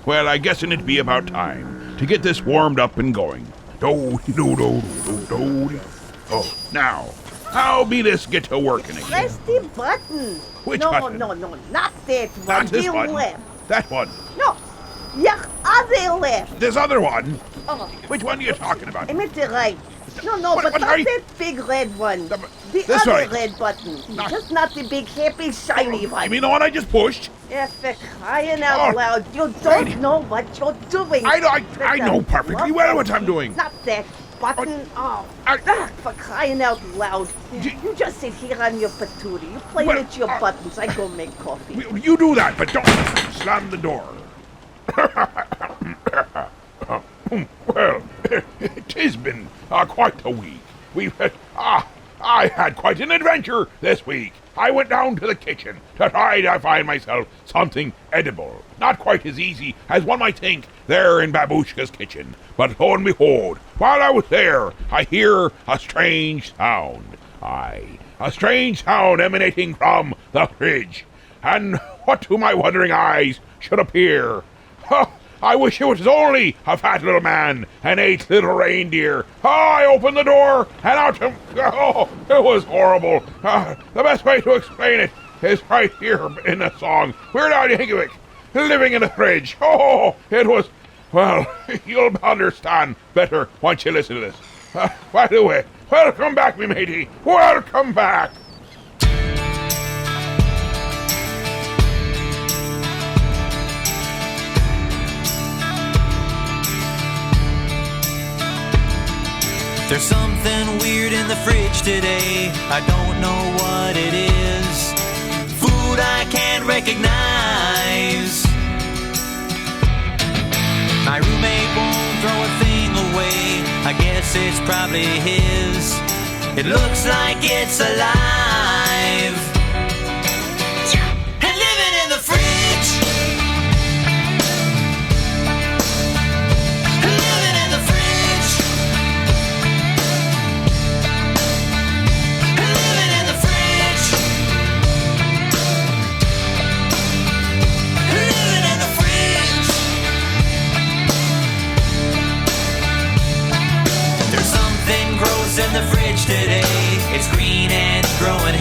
Well, I guess it'd be about time to get this warmed up and going. Do-do-do-do-do-do. Oh, now, how be this get to working again? Press the button. Which no, button? No, not that one. Not this the button. left. That one. No, your other left. This other one. Oh, Which one are you talking about? I meant the right. No, What- but what not are you- that big red one. The- The this other way. red button. Not- Just not the big, happy, shiny one. You mean the one I just pushed? Yeah, for crying out Oh, loud. You don't righty. know what you're doing. I know perfectly well what I'm doing. Not that button. Oh, for crying out loud. You just sit here on your patootie. You play Well, with your buttons. I go make coffee. You do that, but don't slam the door. Well, tis been quite a week. I had quite an adventure this week. I went down to the kitchen to try to find myself something edible. Not quite as easy as one might think there in Babushka's kitchen. But lo and behold, while I was there, I hear a strange sound. Aye, a strange sound emanating from the fridge. And what to my wondering eyes should appear? I wish it was only a fat little man and 8 little reindeer. I opened the door and out to... Oh, it was horrible. The best way to explain it is right here in the song. Weird Al Yankovic, living in a fridge. Oh, it was... Well, you'll understand better once you listen to this. By the way, welcome back, me matey. Welcome back. There's something weird in the fridge today. I don't know what it is. Food I can't recognize. My roommate won't throw a thing away. I guess it's probably his. It looks like it's alive. And living in the fridge. Living in the fridge. Living in the fridge. Living in the fridge. There's something gross in the fridge today. It's green and growing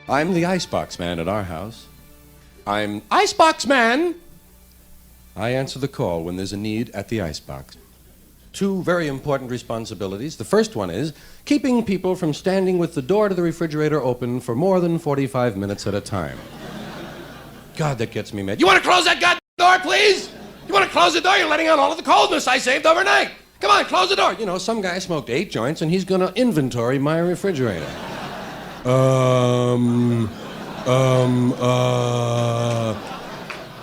I'm the Icebox Man at our house. I'm Icebox Man! I answer the call when there's a need at the Icebox. Two very important responsibilities. The first one is keeping people from standing with the door to the refrigerator open for more than 45 minutes at a time. God, that gets me mad. You want to close that goddamn door, please? You want to close the door? You're letting out all of the coldness I saved overnight. Come on, close the door. You know, some guy smoked 8 joints and he's going to inventory my refrigerator.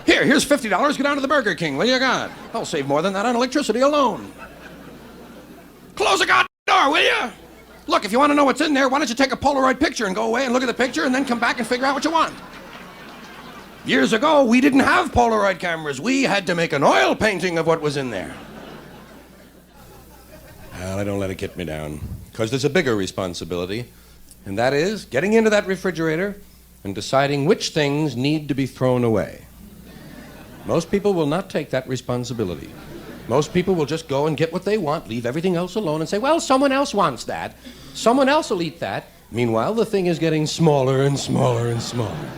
Here's $50. Go down to the Burger King. What do you got? I'll save more than that on electricity alone. Close the goddamn door, will you? Look, if you want to know what's in there, why don't you take a Polaroid picture and go away and look at the picture and then come back and figure out what you want? Years ago, we didn't have Polaroid cameras. We had to make an oil painting of what was in there. Well, I don't let it get me down, because there's a bigger responsibility, and that is getting into that refrigerator and deciding which things need to be thrown away. Most people will not take that responsibility. Most people will just go and get what they want, leave everything else alone, and say, well, someone else wants that. Someone else will eat that. Meanwhile, the thing is getting smaller and smaller and smaller,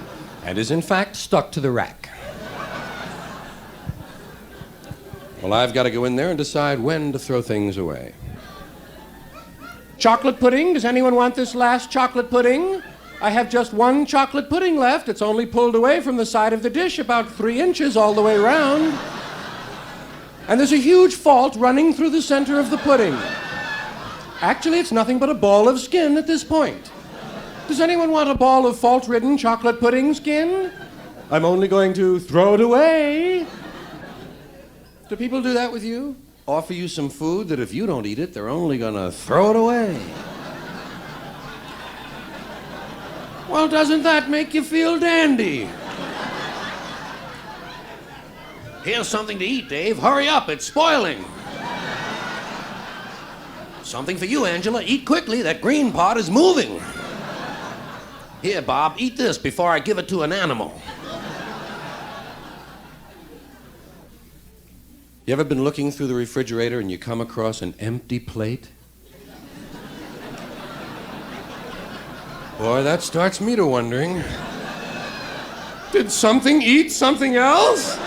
and is in fact stuck to the rack. Well, I've got to go in there and decide when to throw things away. Chocolate pudding? Does anyone want this last chocolate pudding? I have just one chocolate pudding left. It's only pulled away from the side of the dish about 3 inches all the way around. And there's a huge fault running through the center of the pudding. Actually, it's nothing but a ball of skin at this point. Does anyone want a ball of fault-ridden chocolate pudding skin? I'm only going to throw it away. Do people do that with you? Offer you some food that if you don't eat it, they're only going to throw it away. Well, doesn't that make you feel dandy? Here's something to eat, Dave. Hurry up, it's spoiling. Something for you, Angela. Eat quickly, that green pot is moving. Here, Bob, eat this before I give it to an animal. You ever been looking through the refrigerator and you come across an empty plate? Boy, that starts me to wondering. Did something eat something else?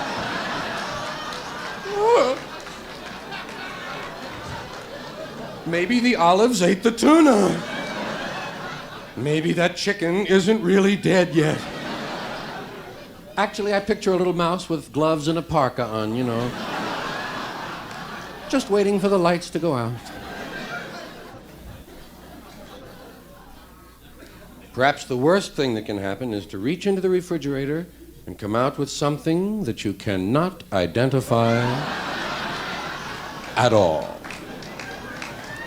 Oh. Maybe the olives ate the tuna. Maybe that chicken isn't really dead yet. Actually, I picture a little mouse with gloves and a parka on, you know. Just waiting for the lights to go out. Perhaps the worst thing that can happen is to reach into the refrigerator and come out with something that you cannot identify at all.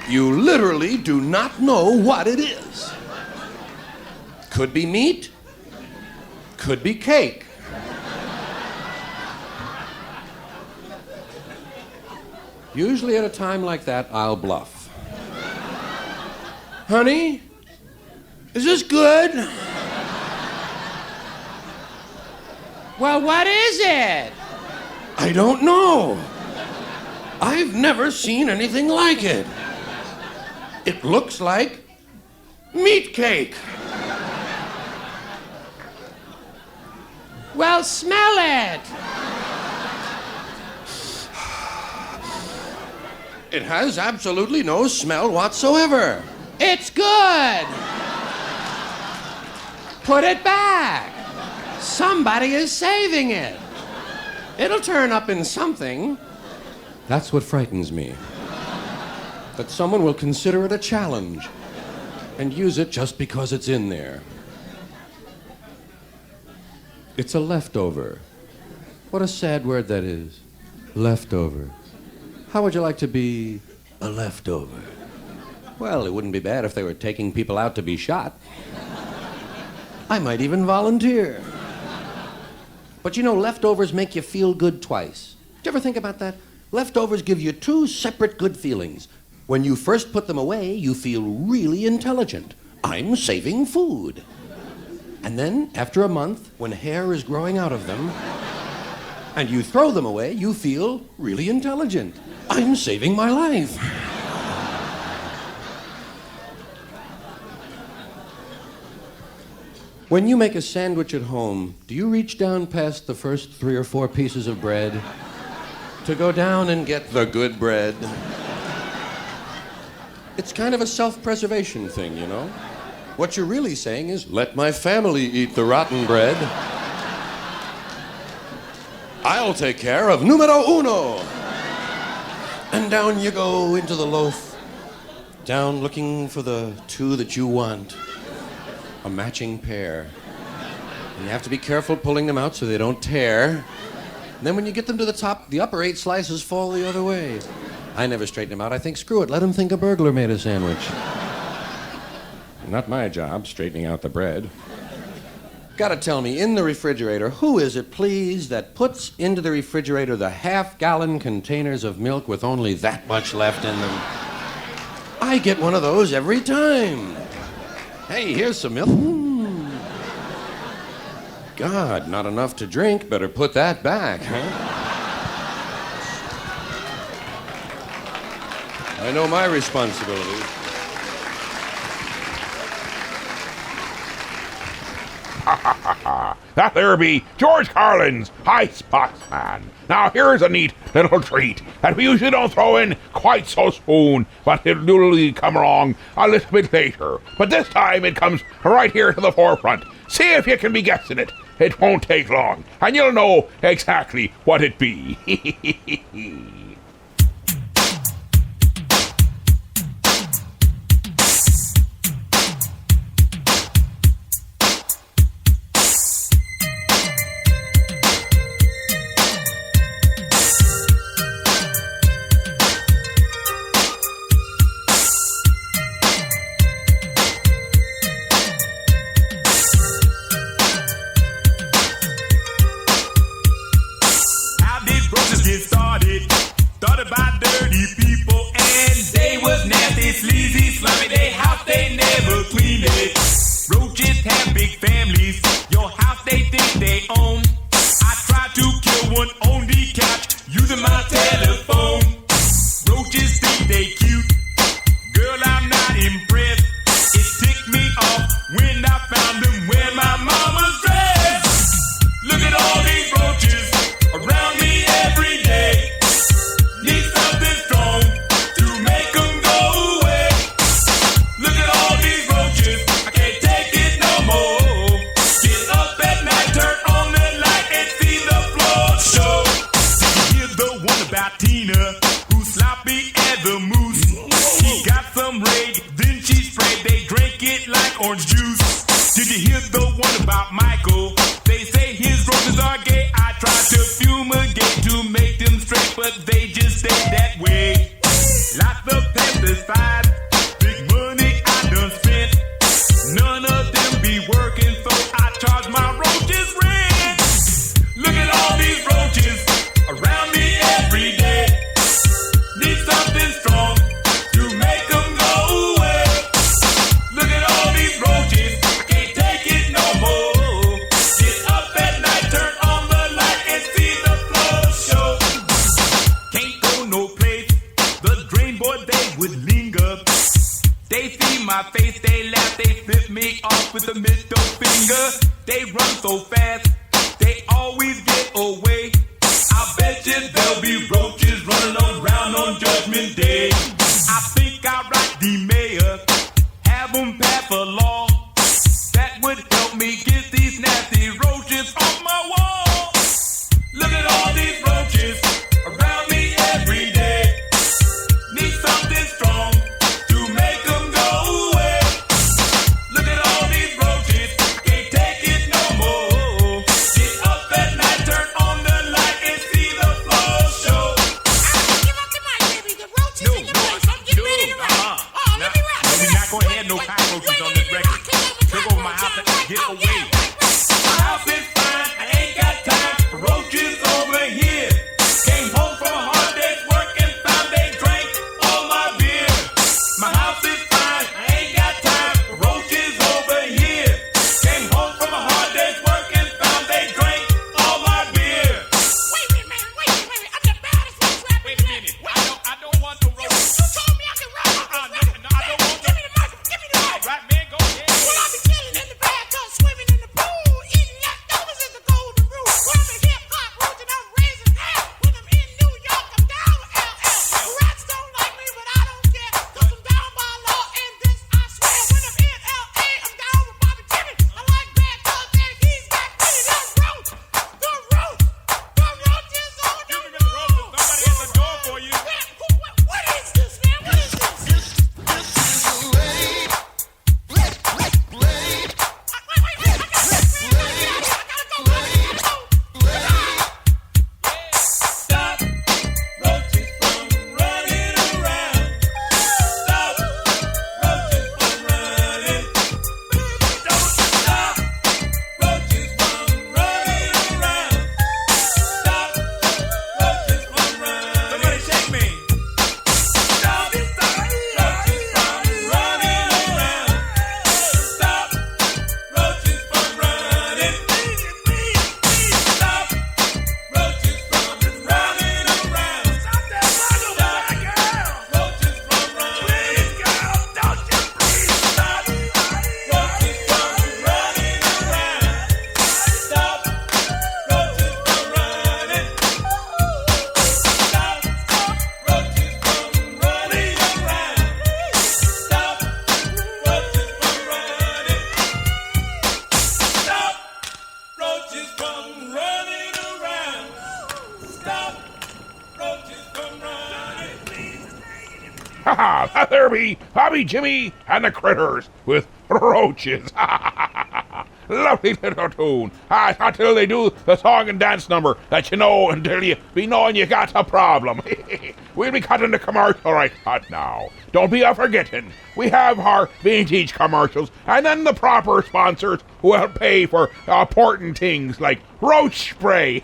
You literally do not know what it is. Could be meat, could be cake. Usually at a time like that, I'll bluff. Honey, is this good? Well, what is it? I don't know. I've never seen anything like it. It looks like meat cake. Well, smell it. It has absolutely no smell whatsoever. It's good. Put it back. Somebody is saving it. It'll turn up in something. That's what frightens me. That someone will consider it a challenge and use it just because it's in there. It's a leftover. What a sad word that is. Leftover. How would you like to be a leftover? Well, it wouldn't be bad if they were taking people out to be shot. I might even volunteer. But you know, leftovers make you feel good twice. Did you ever think about that? Leftovers give you 2 separate good feelings. When you first put them away, you feel really intelligent. I'm saving food. And then, after a month, when hair is growing out of them, and you throw them away, you feel really intelligent. I'm saving my life. When you make a sandwich at home, do you reach down past the first 3 or 4 pieces of bread to go down and get the good bread? It's kind of a self-preservation thing, you know? What you're really saying is, let my family eat the rotten bread. I'll take care of numero uno. And down you go into the loaf, down looking for the 2 that you want. A matching pair. And you have to be careful pulling them out so they don't tear. And then when you get them to the top, the upper 8 slices fall the other way. I never straighten them out. I think, screw it, let them think a burglar made a sandwich. Not my job, straightening out the bread. Gotta tell me, in the refrigerator, who is it, please, that puts into the refrigerator the half-gallon containers of milk with only that much left in them? I get one of those every time. Hey, here's some milk. God, not enough to drink. Better put that back, huh? I know my responsibility. That there be George Carlin's High Spots Man. Now here's a neat little treat that we usually don't throw in quite so soon, but it'll usually come along a little bit later. But this time it comes right here to the forefront. See if you can be guessing it. It won't take long, and you'll know exactly what it be. There be Bobby, Jimmy, and the Critters with Roaches. Lovely little tune. Not till they do the song and dance number that you know until you be knowing you got a problem. We'll be cutting the commercial right hot now. Don't be a-forgetting. We have our vintage commercials and then the proper sponsors who help pay for important things like roach spray.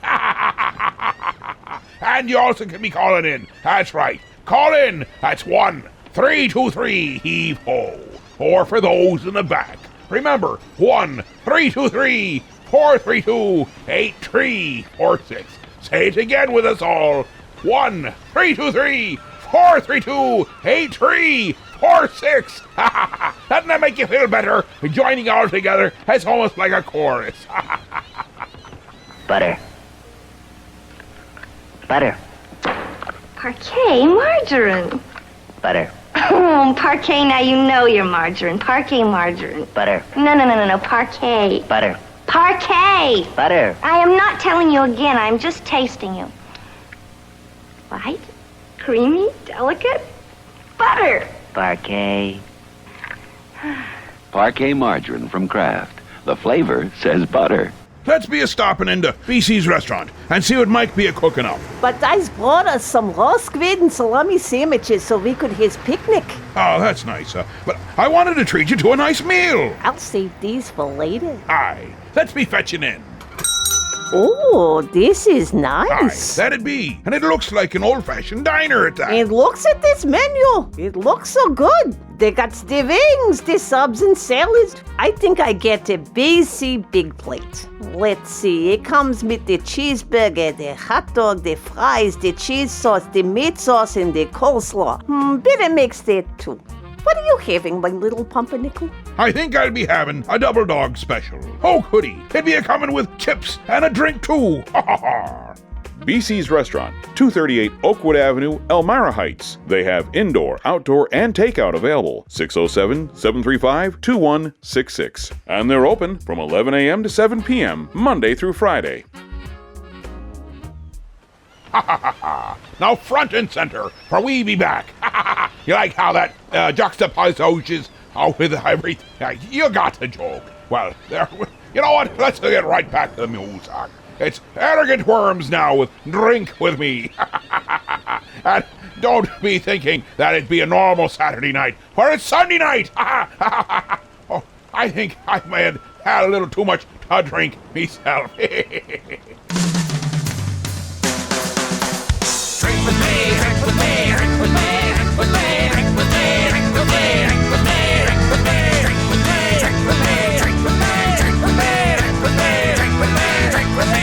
And you also can be calling in. That's right. Call in. That's 1-323-HEAVE-HO. Or for those in the back, remember, 1-323-432-8346. Say it again with us all. 1-323-432-8346. Doesn't that make you feel better? Joining all together, it's almost like a chorus. Butter. Butter. Parquet margarine. Butter. Oh, Parquet, now you know you're margarine. Parquet margarine. Butter. No. Parquet. Butter. Parquet. Butter. I am not telling you again. I'm just tasting you. Light, creamy, delicate. Butter. Parquet. Parquet margarine from Kraft. The flavor says butter. Let's be a stopping into BC's restaurant and see what Mike be a cooking up. But I's brought us some raw squid and salami sandwiches so we could his picnic. Oh, that's nice. But I wanted to treat you to a nice meal. I'll save these for later. Aye, let's be fetching in. Oh, this is Aye, nice. that'd be. And it looks like an old-fashioned diner at that. And looks at this menu. It looks so good. They got the wings, the subs and salads. I think I get a BC big plate. Let's see, it comes with the cheeseburger, the hot dog, the fries, the cheese sauce, the meat sauce, and the coleslaw. Better mix that too. What are you having, my little pumpernickel? I think I'll be having a double dog special. Oh, goody. It'd be a coming with chips and a drink too. Ha ha ha. BC's Restaurant, 238 Oakwood Avenue, Elmira Heights. They have indoor, outdoor, and takeout available. 607-735-2166. And they're open from 11 a.m. to 7 p.m., Monday through Friday. Now front and center, for we be back. You like how that juxtaposes with everything? You got the joke. Well, there. You know what? Let's get right back to the music. It's Arrogant Worms now with Drink With Me. And don't be thinking that it'd be a normal Saturday night, for it's Sunday night. Oh, I think I may have had a little too much to drink myself. Drink with me, drink with me, drink with me, drink with me, drink with me, drink with me, drink with me, drink with me, drink with me, drink with me, drink with me, drink with me, drink with me, drink with me, drink with me.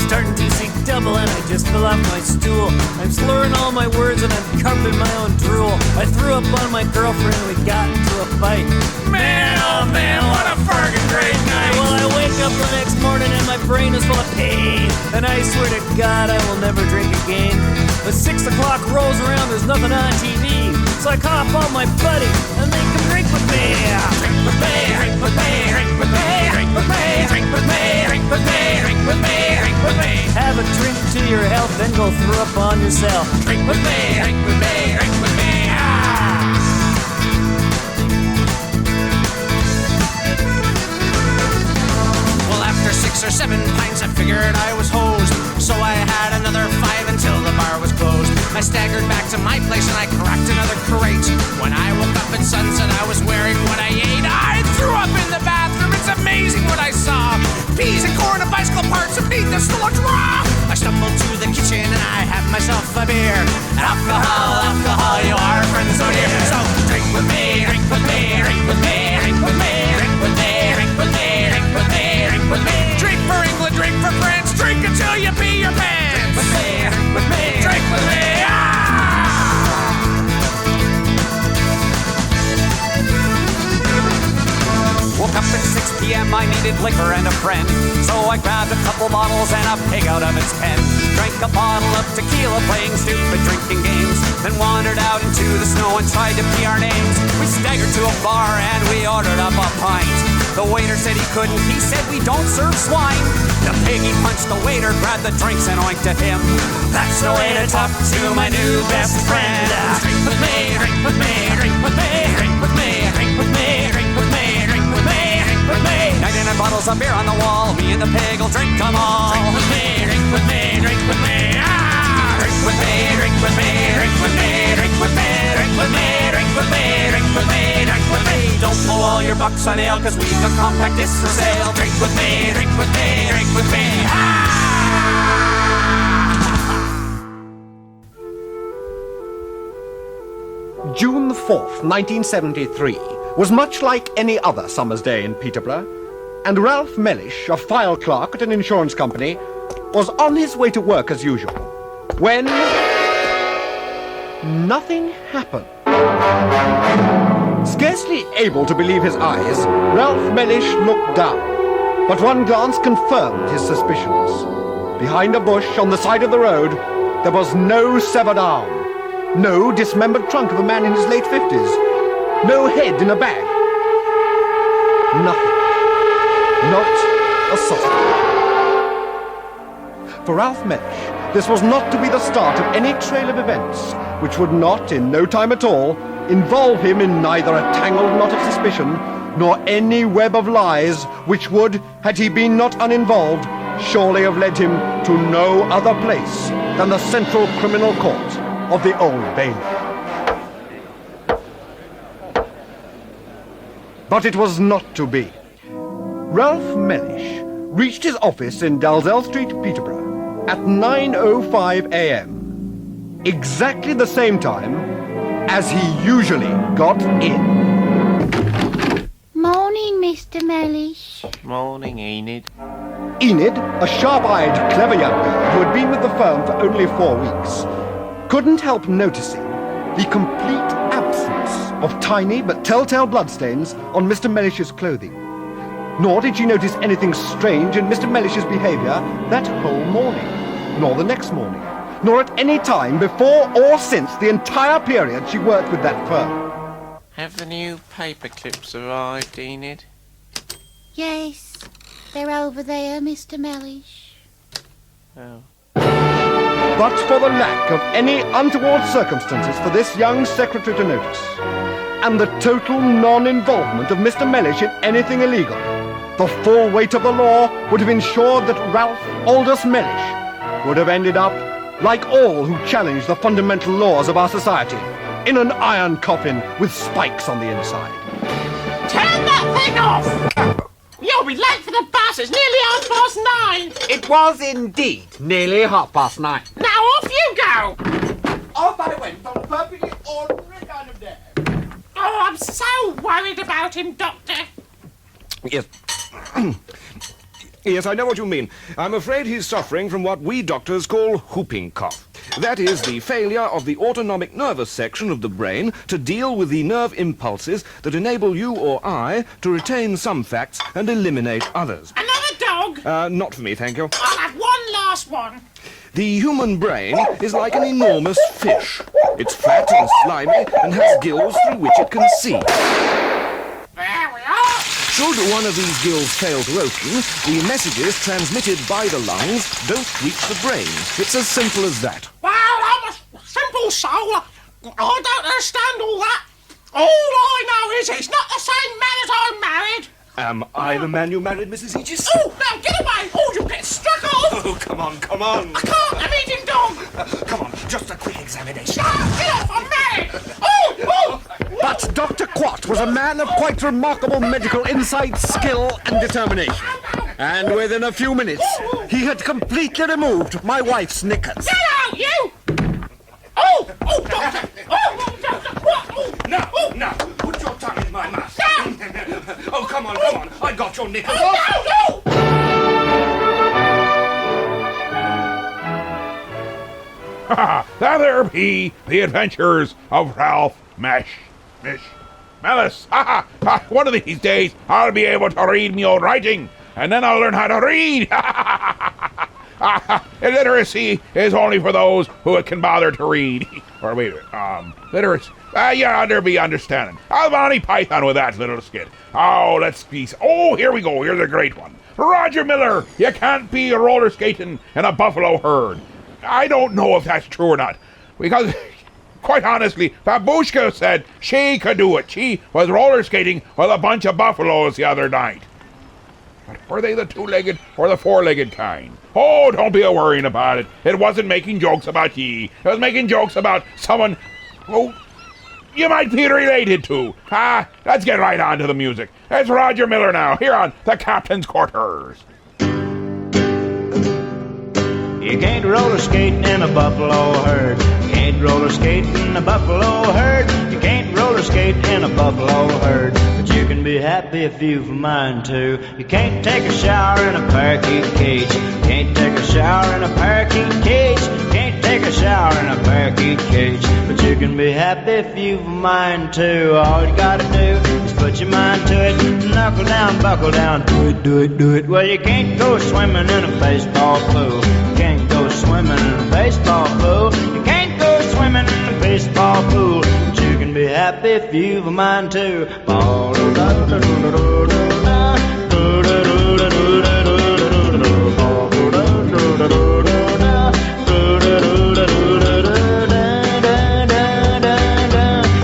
Starting to see double and I just fell off my stool. I'm slurring all my words and I'm covered in my own drool. I threw up on my girlfriend and we got into a fight. Man, oh man, what a friggin' great night. Well, I wake up the next morning and my brain is full of pain. And I swear to God I will never drink again. But 6 o'clock rolls around, there's nothing on TV. So I call up all my buddies and they can drink with me. Drink with me, drink with me, drink with me, drink with me, drink with me, drink with me, drink with me, drink with me. Have a drink to your health, then go throw up on yourself. Drink with me, drink with me, drink with me. Well, after 6 or 7 pints, I figured I was hosed. So I had another 5 until the bar was closed. I staggered back to my place and I cracked another crate. When I woke up at sunset, I was wearing what I ate. I threw up in the bathroom. It's amazing what I saw. Peas and corn and bicycle parts and meat that still a draw. I stumbled to the kitchen and I had myself a beer. Alcohol, alcohol, you are friends so dear. So drink with me, drink with me, drink with me, drink with me, drink with me, drink with me, drink with me, drink with me. Drink for England, drink for France, drink until you pee your pants. Drink with me, drink with me, drink with me. Woke up at 6 p.m., I needed liquor and a friend. So I grabbed a couple bottles and a pig out of its pen. Drank a bottle of tequila playing stupid drinking games. Then wandered out into the snow and tried to pee our names. We staggered to a bar and we ordered up a pint. The waiter said he couldn't, he said we don't serve swine. The piggy punched the waiter, grabbed the drinks and oinked at him. That's the way to talk to my new best friend. Drink with me, drink with me, drink with me, drink with me, drink with me, drink with me, drink with me, drink with me. 99 bottles of beer on the wall, me and the pig will drink them all. Drink with me, drink with me, drink with me, ah! Drink with me, drink with me, drink with me, drink with me, drink with me, drink with me, drink with me, drink with me. Don't blow all your bucks on ale, cause we've got compact discs for sale. Drink with me, drink with me, drink with me, ah! June the 4th, 1973, was much like any other summer's day in Peterborough, and Ralph Mellish, a file clerk at an insurance company, was on his way to work as usual, when nothing happened. Scarcely able to believe his eyes, Ralph Mellish looked down, but one glance confirmed his suspicions. Behind a bush on the side of the road, there was no severed arm. No dismembered trunk of a man in his late 50s. No head in a bag. Nothing. Not a suspect. For Ralph Mellish, this was not to be the start of any trail of events which would not, in no time at all, involve him in neither a tangled knot of suspicion nor any web of lies which would, had he been not uninvolved, surely have led him to no other place than the Central Criminal Court of the Old Bailey. But it was not to be. Ralph Mellish reached his office in Dalzell Street, Peterborough, at 9:05 a.m., exactly the same time as he usually got in. Morning, Mr. Mellish. Morning, Enid. Enid, a sharp-eyed, clever young girl who had been with the firm for only 4 weeks, couldn't help noticing the complete absence of tiny but telltale bloodstains on Mr. Mellish's clothing. Nor did she notice anything strange in Mr. Mellish's behavior that whole morning, nor the next morning, nor at any time before or since the entire period she worked with that firm. Have the new paper clips arrived, Enid? Yes, they're over there, Mr. Mellish. Oh. But for the lack of any untoward circumstances for this young secretary to notice, and the total non-involvement of Mr. Mellish in anything illegal, the full weight of the law would have ensured that Ralph Aldous Mellish would have ended up, like all who challenge the fundamental laws of our society, in an iron coffin with spikes on the inside. Turn that thing off! You'll be late for the bus. It's nearly 9:30. It was indeed nearly 9:30. Now off you go! Off I went on a perfectly ordinary kind of day. Oh, I'm so worried about him, Doctor. Yes. Yes, I know what you mean. I'm afraid he's suffering from what we doctors call whooping cough. That is the failure of the autonomic nervous section of the brain to deal with the nerve impulses that enable you or I to retain some facts and eliminate others. Another dog? Not for me, thank you. I'll have one last one. The human brain is like an enormous fish. It's flat and slimy and has gills through which it can see. There we are. Should one of these gills fail to open, the messages transmitted by the lungs don't reach the brain. It's as simple as that. Well, I'm a simple soul. I don't understand all that. All I know is he's not the same man as I married. Am I the man you married, Mrs. Aegis? Oh, now get away, or you'll get struck off. Oh, come on, come on. I can't, I'm eating dog. Come on, just a quick examination. No, get off, I'm married. Oh. But Dr. Quat was a man of quite remarkable medical insight, skill, and determination. And within a few minutes, he had completely removed my wife's knickers. Get out, you! Oh, Doctor! Doctor! What? No, put your tongue in my mouth. No! Oh, come on, I got your knickers Oh, off. no! There be the adventures of Ralph Mellish. One of these days, I'll be able to read me old writing, and then I'll learn how to read. Illiteracy is only for those who can bother to read. Or wait, Yeah, there be understanding. I'll Monty Python with that little skit. Oh, let's be... Oh, here we go. Here's a great one. Roger Miller, you can't be roller skating in a buffalo herd. I don't know if that's true or not, because, quite honestly, Babushka said she could do it. She was roller skating with a bunch of buffaloes the other night. But were they the two-legged or the four-legged kind? Oh, don't be a-worrying about it. It wasn't making jokes about ye. It was making jokes about someone who you might be related to. Let's get right on to the music. It's Roger Miller now, here on The Captain's Quarters. You can't roller skate in a buffalo herd. You can't roller skate in a buffalo herd. You can't roller skate in a buffalo herd. But you can be happy if you've a mind to. You can't take a shower in a parakeet cage. You can't take a shower in a parakeet cage. You can't take a shower in a parakeet cage. But you can be happy if you've a mind to. All you gotta do is put your mind to it. Knuckle down, buckle down, do it, do it, do it. Well, you can't go swimming in a baseball pool. You can't go swimming in a baseball pool. You can't go swimming in a baseball pool. But you can be happy if you've a mind to.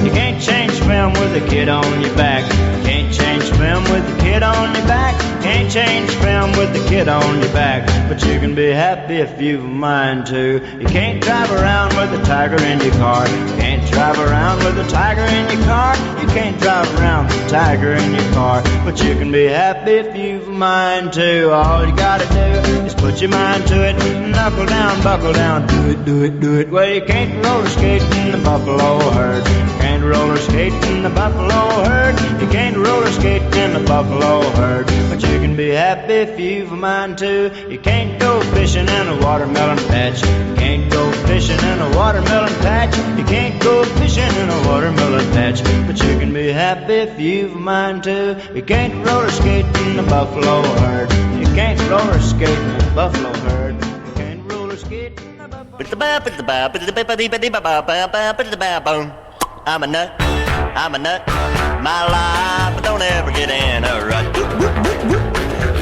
You can't change film with a kid on your back. You can't change film with a kid on your back. Can't change film with the kid on your back. But you can be happy if you've a mind to. You can't drive around with a tiger in your car. You can't drive around with a tiger in your car. You can't drive around with a tiger in your car. But you can be happy if you've a mind to. All you gotta do is put your mind to it. Knuckle down, buckle down, do it, do it, do it. Well, you can't roller skate in the buffalo herd. You can't roller skate in the buffalo herd. You can't roller skate in the buffalo herd. But you can be happy if you've a mind to. You can't go fishing in a watermelon patch. You can't go fishing in a watermelon patch. You can't go fishing in a watermelon patch. But you can be happy if you've a mind to. You can't roller skate in the buffalo herd. You can't roller skate in the buffalo herd. You can't roller skate in the buffalo herd. I'm a nut, I'm a nut. My life don't ever get in a rut.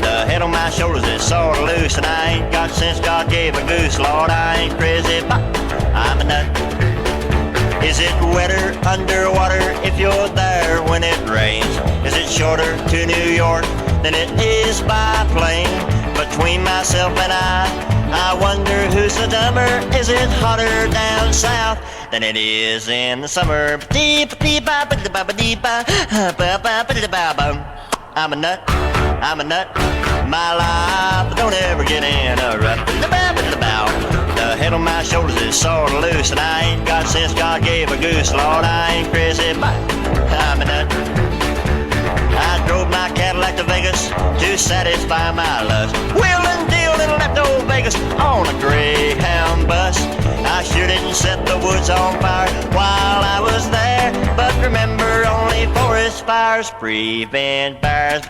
The head on my shoulders is sort of loose, and I ain't got sense God gave a goose. Lord, I ain't crazy, but I'm a nut. Is it wetter underwater if you're there when it rains? Is it shorter to New York than it is by plane? Between myself and I wonder who's the dumber. Is it hotter down south than it is in the summer? I'm a nut, I'm a nut. My life don't ever get in a rut. The head on my shoulders is sort of loose, and I ain't got sense God gave a goose. Lord, I ain't crazy, but I'm a nut. I drove my Cadillac to Vegas to satisfy my lust. Wheel and deal and left old Vegas on a Greyhound bus. I sure didn't set the woods on fire while I was there, but remember only forest fires prevent fires.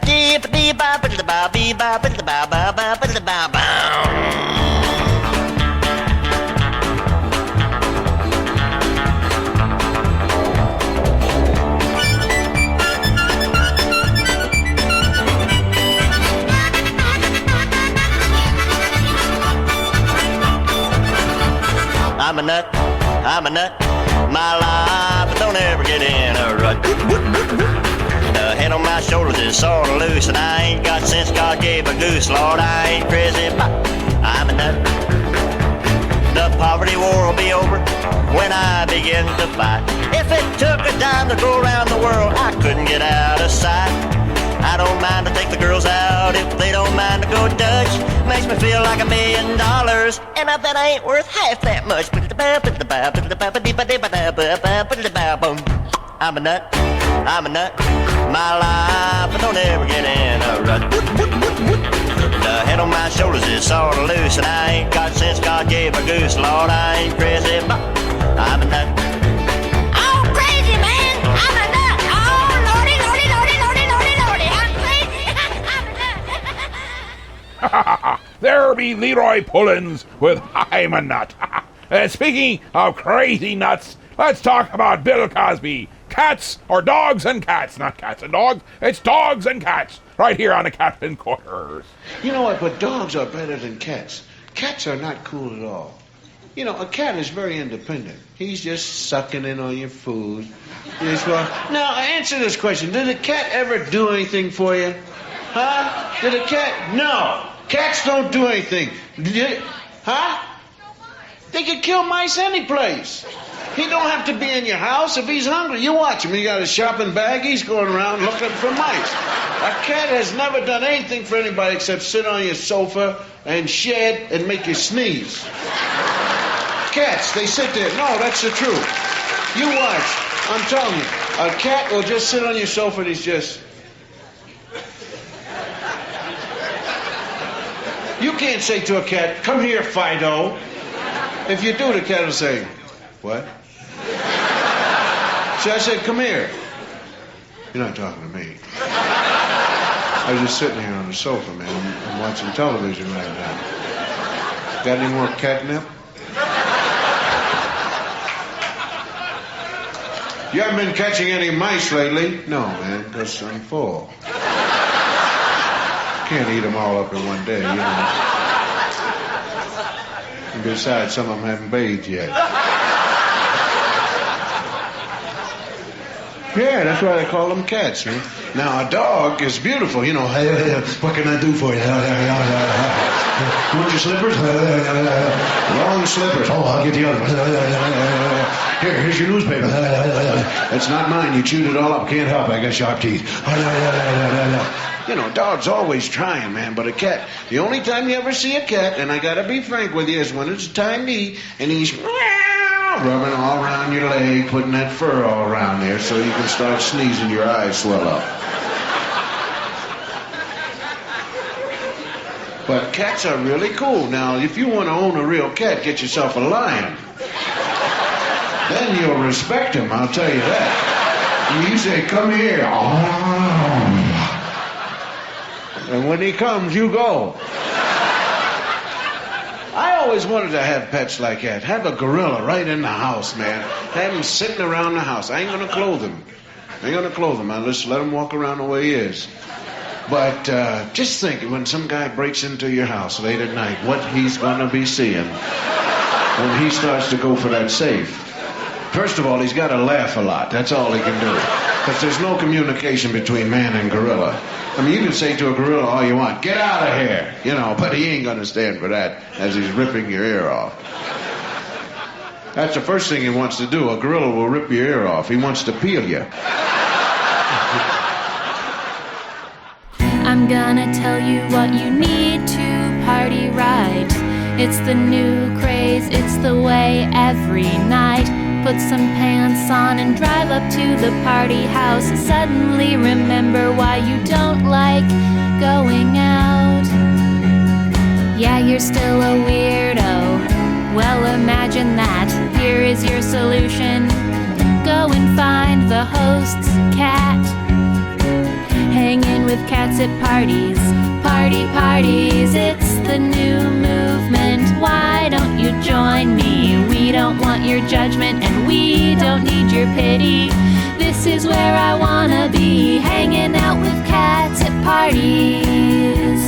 I'm a nut, I'm a nut. My life don't ever get in a rut. The head on my shoulders is sort of loose, and I ain't got sense God gave a goose. Lord, I ain't crazy, but I'm a nut. The poverty war will be over when I begin to fight. If it took a dime to go around the world, I couldn't get out of sight. I don't mind to take the girls out if they don't mind to go Dutch. Makes me feel like $1 million, and I bet I ain't worth half that much. I'm a nut, I'm a nut. My life don't ever get in a rut. The head on my shoulders is sort of loose, and I ain't got sense God gave a goose. Lord, I ain't crazy, but I'm a nut. Oh, crazy man! I'm a nut! Oh, lordy, lordy, lordy, lordy, lordy, lordy! I'm crazy! I'm a nut! There be Leroy Pullins with I'm a Nut. Speaking of crazy nuts, Let's talk about Bill Cosby. Cats or dogs and cats, not cats and dogs. It's dogs and cats right here on the Captain Quarters. You know what? But dogs are better than cats. Cats are not cool at all. You know, a cat is very independent. He's just sucking in on your food. Now, answer this question. Did a cat ever do anything for you? Huh? Did a cat? No. Cats don't do anything. Huh? They could kill mice any place. He don't have to be in your house. If he's hungry, you watch him. He got a shopping bag. He's going around looking for mice. A cat has never done anything for anybody except sit on your sofa and shed and make you sneeze. Cats, they sit there. No, that's the truth. You watch. I'm telling you, a cat will just sit on your sofa and he's just... You can't say to a cat, come here, Fido. If you do, the cat will say, what? See, I said, come here. You're not talking to me. I was just sitting here on the sofa, man. I'm watching television right now. Got any more catnip? You haven't been catching any mice lately? No, man, because I'm full. Can't eat them all up in one day, you know. And besides, some of them haven't bathed yet. Yeah, that's why they call them cats, man. Now, a dog is beautiful, you know. What can I do for you? You want your slippers? Long slippers. Oh, I'll get the other one. Here's your newspaper. That's not mine. You chewed it all up. Can't help it. I got sharp teeth. You know, dog's always trying, man, but a cat, the only time you ever see a cat, and I gotta be frank with you, is when it's time to eat, and he's rubbing all around your leg, putting that fur all around there so you can start sneezing, your eyes swell up. But cats are really cool. Now, if you want to own a real cat, get yourself a lion. Then you'll respect him, I'll tell you that. You say, come here. And when he comes, you go. I always wanted to have pets like that. Have a gorilla right in the house, man. Have him sitting around the house. I ain't gonna clothe him. I'll just let him walk around the way he is. But just think, when some guy breaks into your house late at night, what he's gonna be seeing when he starts to go for that safe. First of all, he's got to laugh a lot. That's all he can do. Because there's no communication between man and gorilla. I mean, you can say to a gorilla all you want, get out of here, you know, but he ain't going to stand for that as he's ripping your ear off. That's the first thing he wants to do. A gorilla will rip your ear off. He wants to peel you. I'm gonna tell you what you need to party right. It's the new craze, it's the way every night. Put some pants on and drive up to the party house. Suddenly remember why you don't like going out. Yeah, you're still a weirdo. Well, imagine that. Here is your solution. Go and find the host's cat. Hanging with cats at parties. Parties, it's the new movement. Why don't you join me? We don't want your judgment and we don't need your pity. This is where I wanna be, hanging out with cats at parties.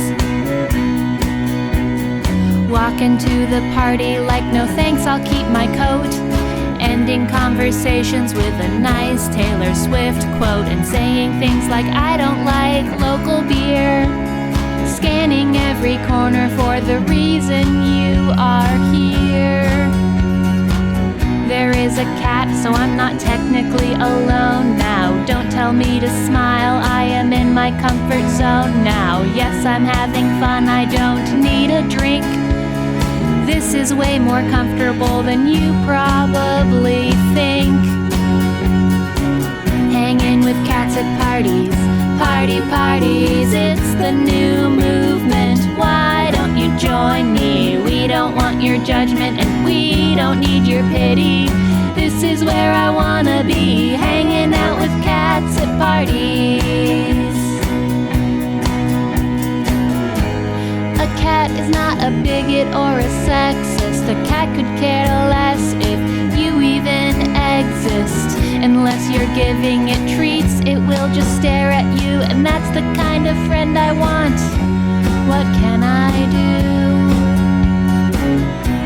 Walk into the party like no thanks, I'll keep my coat. Ending conversations with a nice Taylor Swift quote and saying things like I don't like local beer. Scanning every corner for the reason you are here. There is a cat, so I'm not technically alone now. Don't tell me to smile, I am in my comfort zone now. Yes, I'm having fun, I don't need a drink. This is way more comfortable than you probably think. Hanging with cats at parties. Parties, it's the new movement. Why don't you join me? We don't want your judgment and we don't need your pity. This is where I wanna be, hanging out with cats at parties. A cat is not a bigot or a sexist. A cat could care less if you even exist. Unless you're giving it treats, it will just stare at you, and that's the kind of friend I want. What can I do?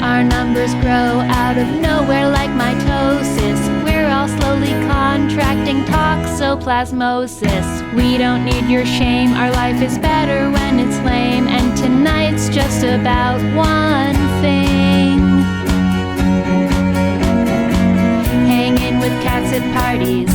Our numbers grow out of nowhere like mitosis. We're all slowly contracting toxoplasmosis. We don't need your shame, our life is better when it's lame. And tonight's just about one thing: hanging with cats at parties.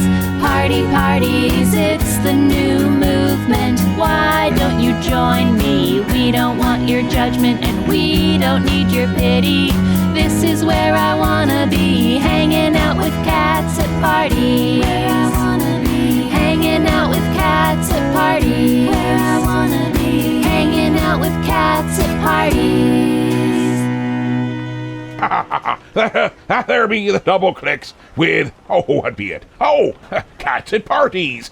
Parties, it's the new movement. Why don't you join me? We don't want your judgment and we don't need your pity. This is where I wanna be, hanging out with cats at parties. Where I wanna be, hanging out with cats at parties. Where I wanna be, hanging out with cats at parties. There be the double clicks with, what be it? Cats at parties.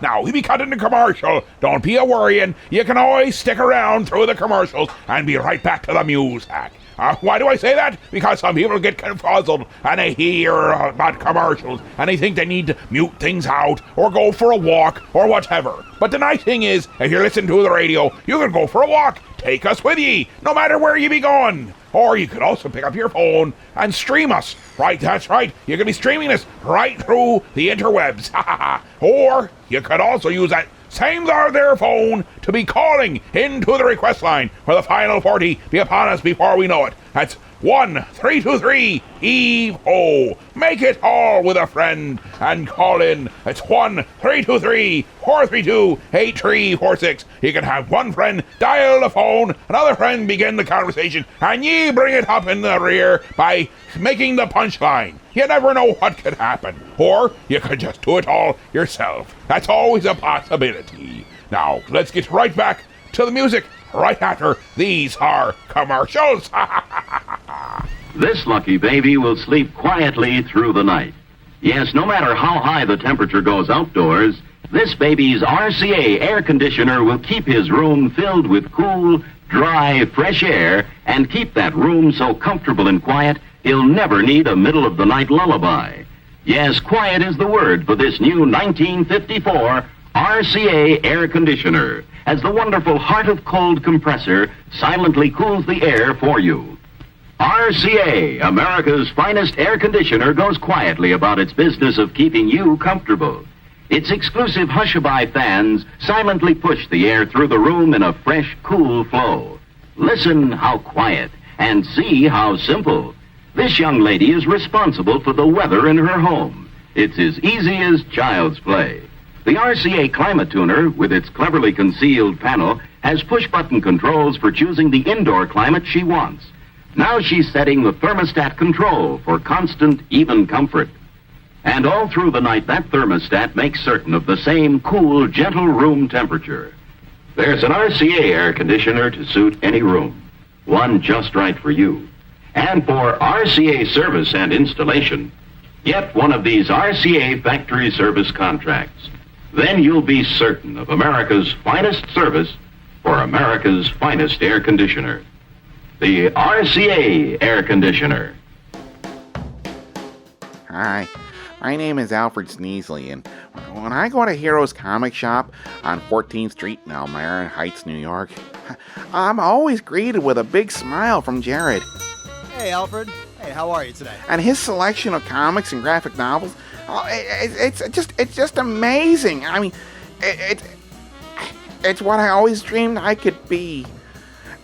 Now, we be cutting the commercial. Don't be a-worrying. You can always stick around through the commercials and be right back to the music. Why do I say that? Because some people get confuzzled and they hear about commercials and they think they need to mute things out or go for a walk or whatever. But the nice thing is, if you're listening to the radio, you can go for a walk. Take us with ye, no matter where you be going. Or you could also pick up your phone and stream us. Right, that's right. You could be streaming us right through the interwebs. Or you could also use that same there phone to be calling into the request line for the final 40 be upon us before we know it. That's 1-323-EVE-O. Make it all with a friend and call in. It's 1-323-432-8346. You can have one friend dial the phone, another friend begin the conversation, and ye bring it up in the rear by making the punchline. You never know what could happen. Or you could just do it all yourself. That's always a possibility. Now, let's get right back to the music right after these are commercials. This lucky baby will sleep quietly through the night. Yes, no matter how high the temperature goes outdoors, this baby's RCA air conditioner will keep his room filled with cool, dry, fresh air and keep that room so comfortable and quiet he'll never need a middle-of-the-night lullaby. Yes, quiet is the word for this new 1954 RCA air conditioner, as the wonderful Heart of Cold compressor silently cools the air for you. RCA, America's finest air conditioner, goes quietly about its business of keeping you comfortable. Its exclusive Hushabye fans silently push the air through the room in a fresh, cool flow. Listen how quiet and see how simple. This young lady is responsible for the weather in her home. It's as easy as child's play. The RCA Climate Tuner, with its cleverly concealed panel, has push-button controls for choosing the indoor climate she wants. Now she's setting the thermostat control for constant, even comfort. And all through the night, that thermostat makes certain of the same cool, gentle room temperature. There's an RCA air conditioner to suit any room. One just right for you. And for RCA service and installation, get one of these RCA factory service contracts. Then you'll be certain of America's finest service for America's finest air conditioner. The RCA air conditioner. Hi, my name is Alfred Sneasley, and when I go to Heroes Comic Shop on 14th Street in Elmira Heights, New York, I'm always greeted with a big smile from Jared. Hey, Alfred. Hey, how are you today? And his selection of comics and graphic novels, it's just amazing. I mean, it's what I always dreamed I could be.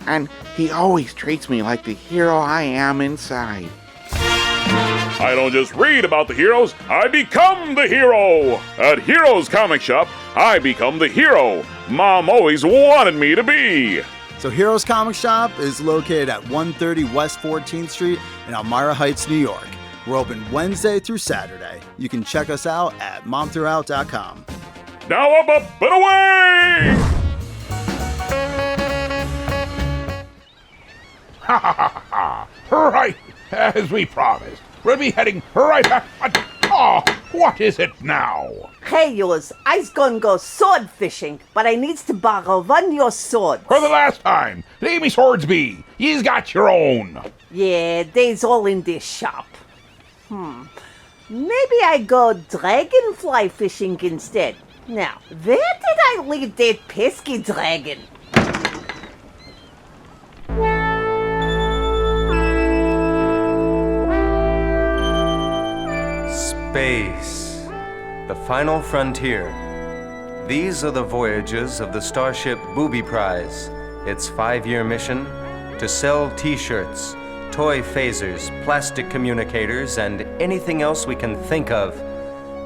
And he always treats me like the hero I am inside. I don't just read about the heroes, I become the hero! At Heroes Comic Shop, I become the hero Mom always wanted me to be! So Heroes Comic Shop is located at 130 West 14th Street in Elmira Heights, New York. We're open Wednesday through Saturday. You can check us out at momthroughout.com. Now up and away! Ha ha ha ha! Right, as we promised. We'll be heading right back. What is it now? Hey, yours, I's gonna go sword fishing, but I needs to borrow one your sword. For the last time, leave me swords be. Ye's got your own. Yeah, they's all in this shop. Maybe I go dragonfly fishing instead. Now, where did I leave that pesky dragon? Space, the final frontier. These are the voyages of the starship Booby Prize. Its 5-year mission: to sell t-shirts, toy phasers, plastic communicators, and anything else we can think of.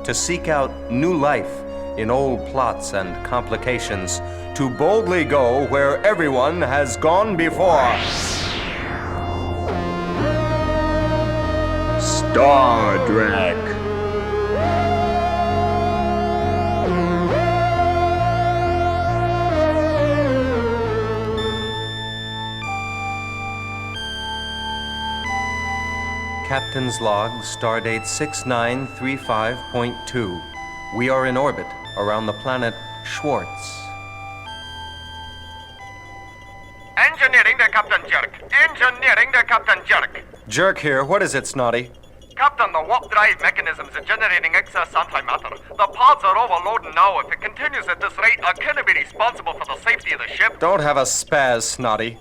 To seek out new life in old plots and complications. To boldly go where everyone has gone before. Star Trek. Captain's log, stardate 6935.2. We are in orbit around the planet Schwartz. Engineering to Captain Jerk. Engineering to Captain Jerk. Jerk here. What is it, Snotty? Captain, the warp drive mechanisms are generating excess antimatter. The pods are overloading now. If it continues at this rate, I can't be responsible for the safety of the ship. Don't have a spaz, Snotty.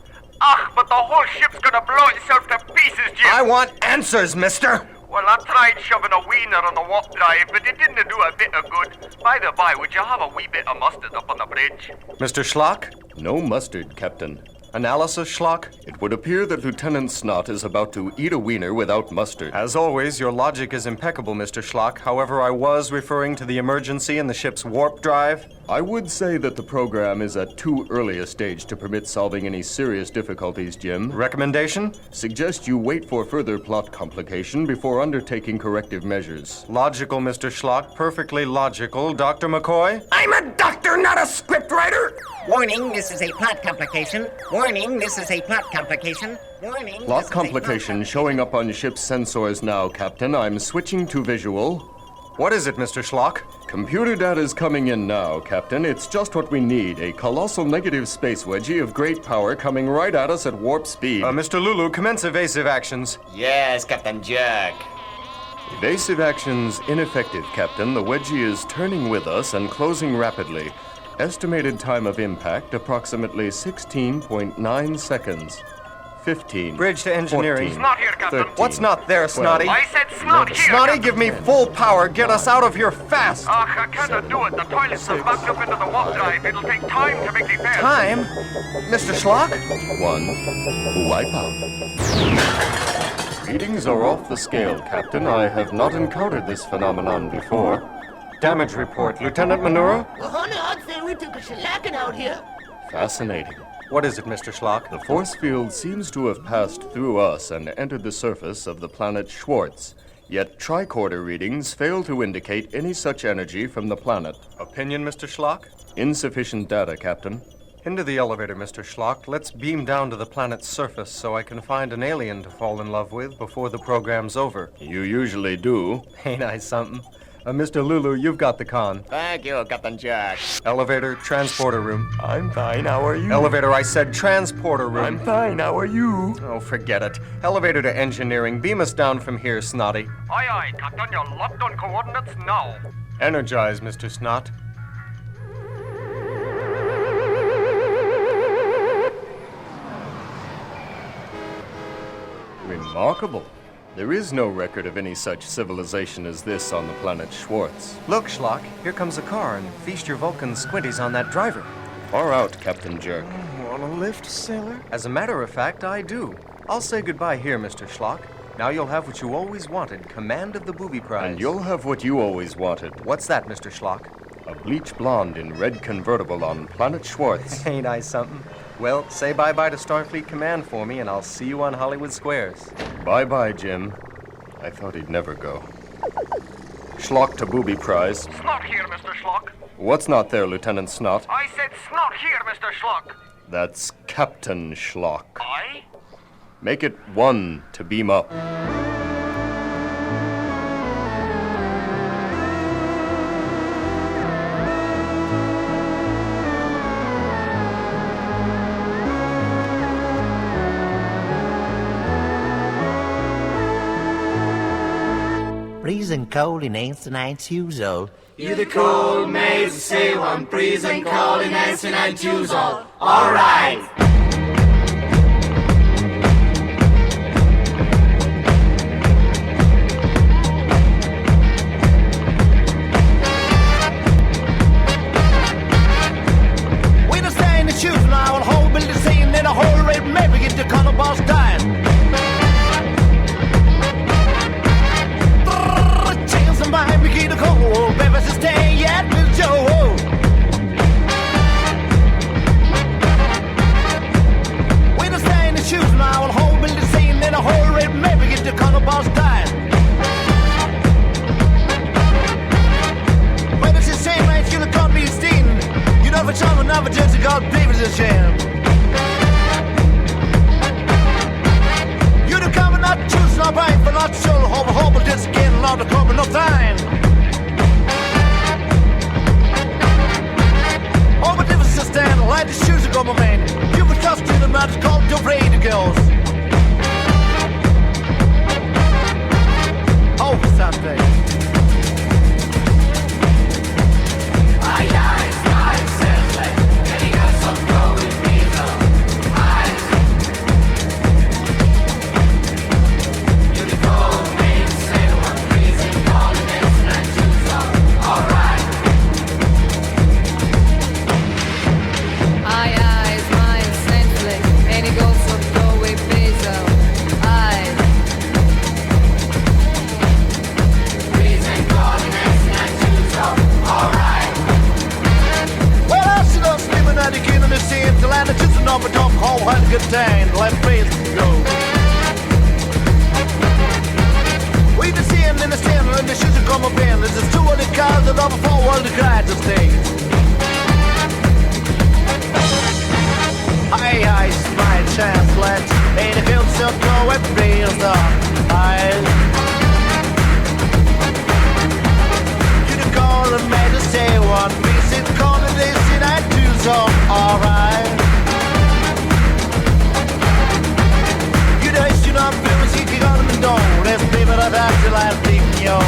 But the whole ship's gonna blow itself to pieces, Jim. I want answers, mister! Well, I tried shoving a wiener on the warp drive, but it didn't do a bit of good. By the by, would you have a wee bit of mustard up on the bridge? Mr. Schlock? No mustard, Captain. Analysis, Schlock? It would appear that Lieutenant Snot is about to eat a wiener without mustard. As always, your logic is impeccable, Mr. Schlock. However, I was referring to the emergency in the ship's warp drive. I would say that the program is at too early a stage to permit solving any serious difficulties, Jim. Recommendation? Suggest you wait for further plot complication before undertaking corrective measures. Logical, Mr. Schlock. Perfectly logical. Dr. McCoy? I'm a doctor, not a scriptwriter! Warning, this is a plot complication. Warning, this is a plot complication. Warning. Plot complication showing up on ship's sensors now, Captain. I'm switching to visual. What is it, Mr. Schlock? Computer data is coming in now, Captain. It's just what we need. A colossal negative space wedgie of great power coming right at us at warp speed. Mr. Lulu, commence evasive actions. Yes, Captain Jerk. Evasive actions ineffective, Captain. The wedgie is turning with us and closing rapidly. Estimated time of impact, approximately 16.9 seconds. 15. Bridge to engineering. 14, Snot here, Captain. 13, What's not there, Snotty? I said Snot here, Snotty, Captain. give me full power. Get us out of here fast. I can't do it. The toilets are backed up into the warp drive. It'll take time to make repairs. Time? Mr. Schlock? 1. Wipe out. Readings are off the scale, Captain. I have not encountered this phenomenon before. Damage report. Lieutenant Manura? Well, honey, I'd say we took a shellacking out here. Fascinating. What is it, Mr. Schlock? The force field seems to have passed through us and entered the surface of the planet Schwartz. Yet tricorder readings fail to indicate any such energy from the planet. Opinion, Mr. Schlock? Insufficient data, Captain. Into the elevator, Mr. Schlock. Let's beam down to the planet's surface so I can find an alien to fall in love with before the program's over. You usually do. Ain't I something? Mr. Lulu, you've got the con. Thank you, Captain Jerk. Elevator, transporter room. I'm fine, how are you? Elevator, I said transporter room. I'm fine, how are you? Oh, forget it. Elevator to engineering. Beam us down from here, Snotty. Aye, aye, Captain. You're locked on coordinates now. Energize, Mr. Snot. Remarkable. There is no record of any such civilization as this on the planet Schwartz. Look, Schlock, here comes a car, and feast your Vulcan squinties on that driver. Far out, Captain Jerk. Want a lift, sailor? As a matter of fact, I do. I'll say goodbye here, Mr. Schlock. Now you'll have what you always wanted, command of the Booby Prize. And you'll have what you always wanted. What's that, Mr. Schlock? A bleach blonde in red convertible on planet Schwartz. Ain't I something? Well, say bye-bye to Starfleet Command for me, and I'll see you on Hollywood Squares. Bye-bye, Jim. I thought he'd never go. Schlock to Booby Prize. Snot here, Mr. Schlock. What's not there, Lieutenant Snot? I said Snot here, Mr. Schlock. That's Captain Schlock. Aye? Make it 1 to beam up. freezing cold in Nancy Nights usual. You the cold maze, say one freezing cold in Nancy Nights usual. All right. We don't stay in the shoes now, and whole building scene in a whole red maybe get the color boss dying. Chance of mine, we get the cold, baby, so stay yet with Joe. We don't stay in the shoes now, and whole building scene in a whole red maybe get the color boss dying. When it's the same range, you'll come be seen. You know, for some another just got babies a shame. You the cover not choose no brain for not so hope just again along the cover no time. Oh, but if it's a stand, light the shoes go my man. You would trust in the match called the radio girls. Oh, Sunday. Good time, let praise go. We the same in the center and the shoes are come up in. This is 200 cars that over 4 world to cry to stay. I my chance, let's ain't a hill still go and praise the eyes. You the call and made to say one piece, it's calling this and I do so, alright. You don't feel as if you got them and don't. Let's leave it at that till I think you're.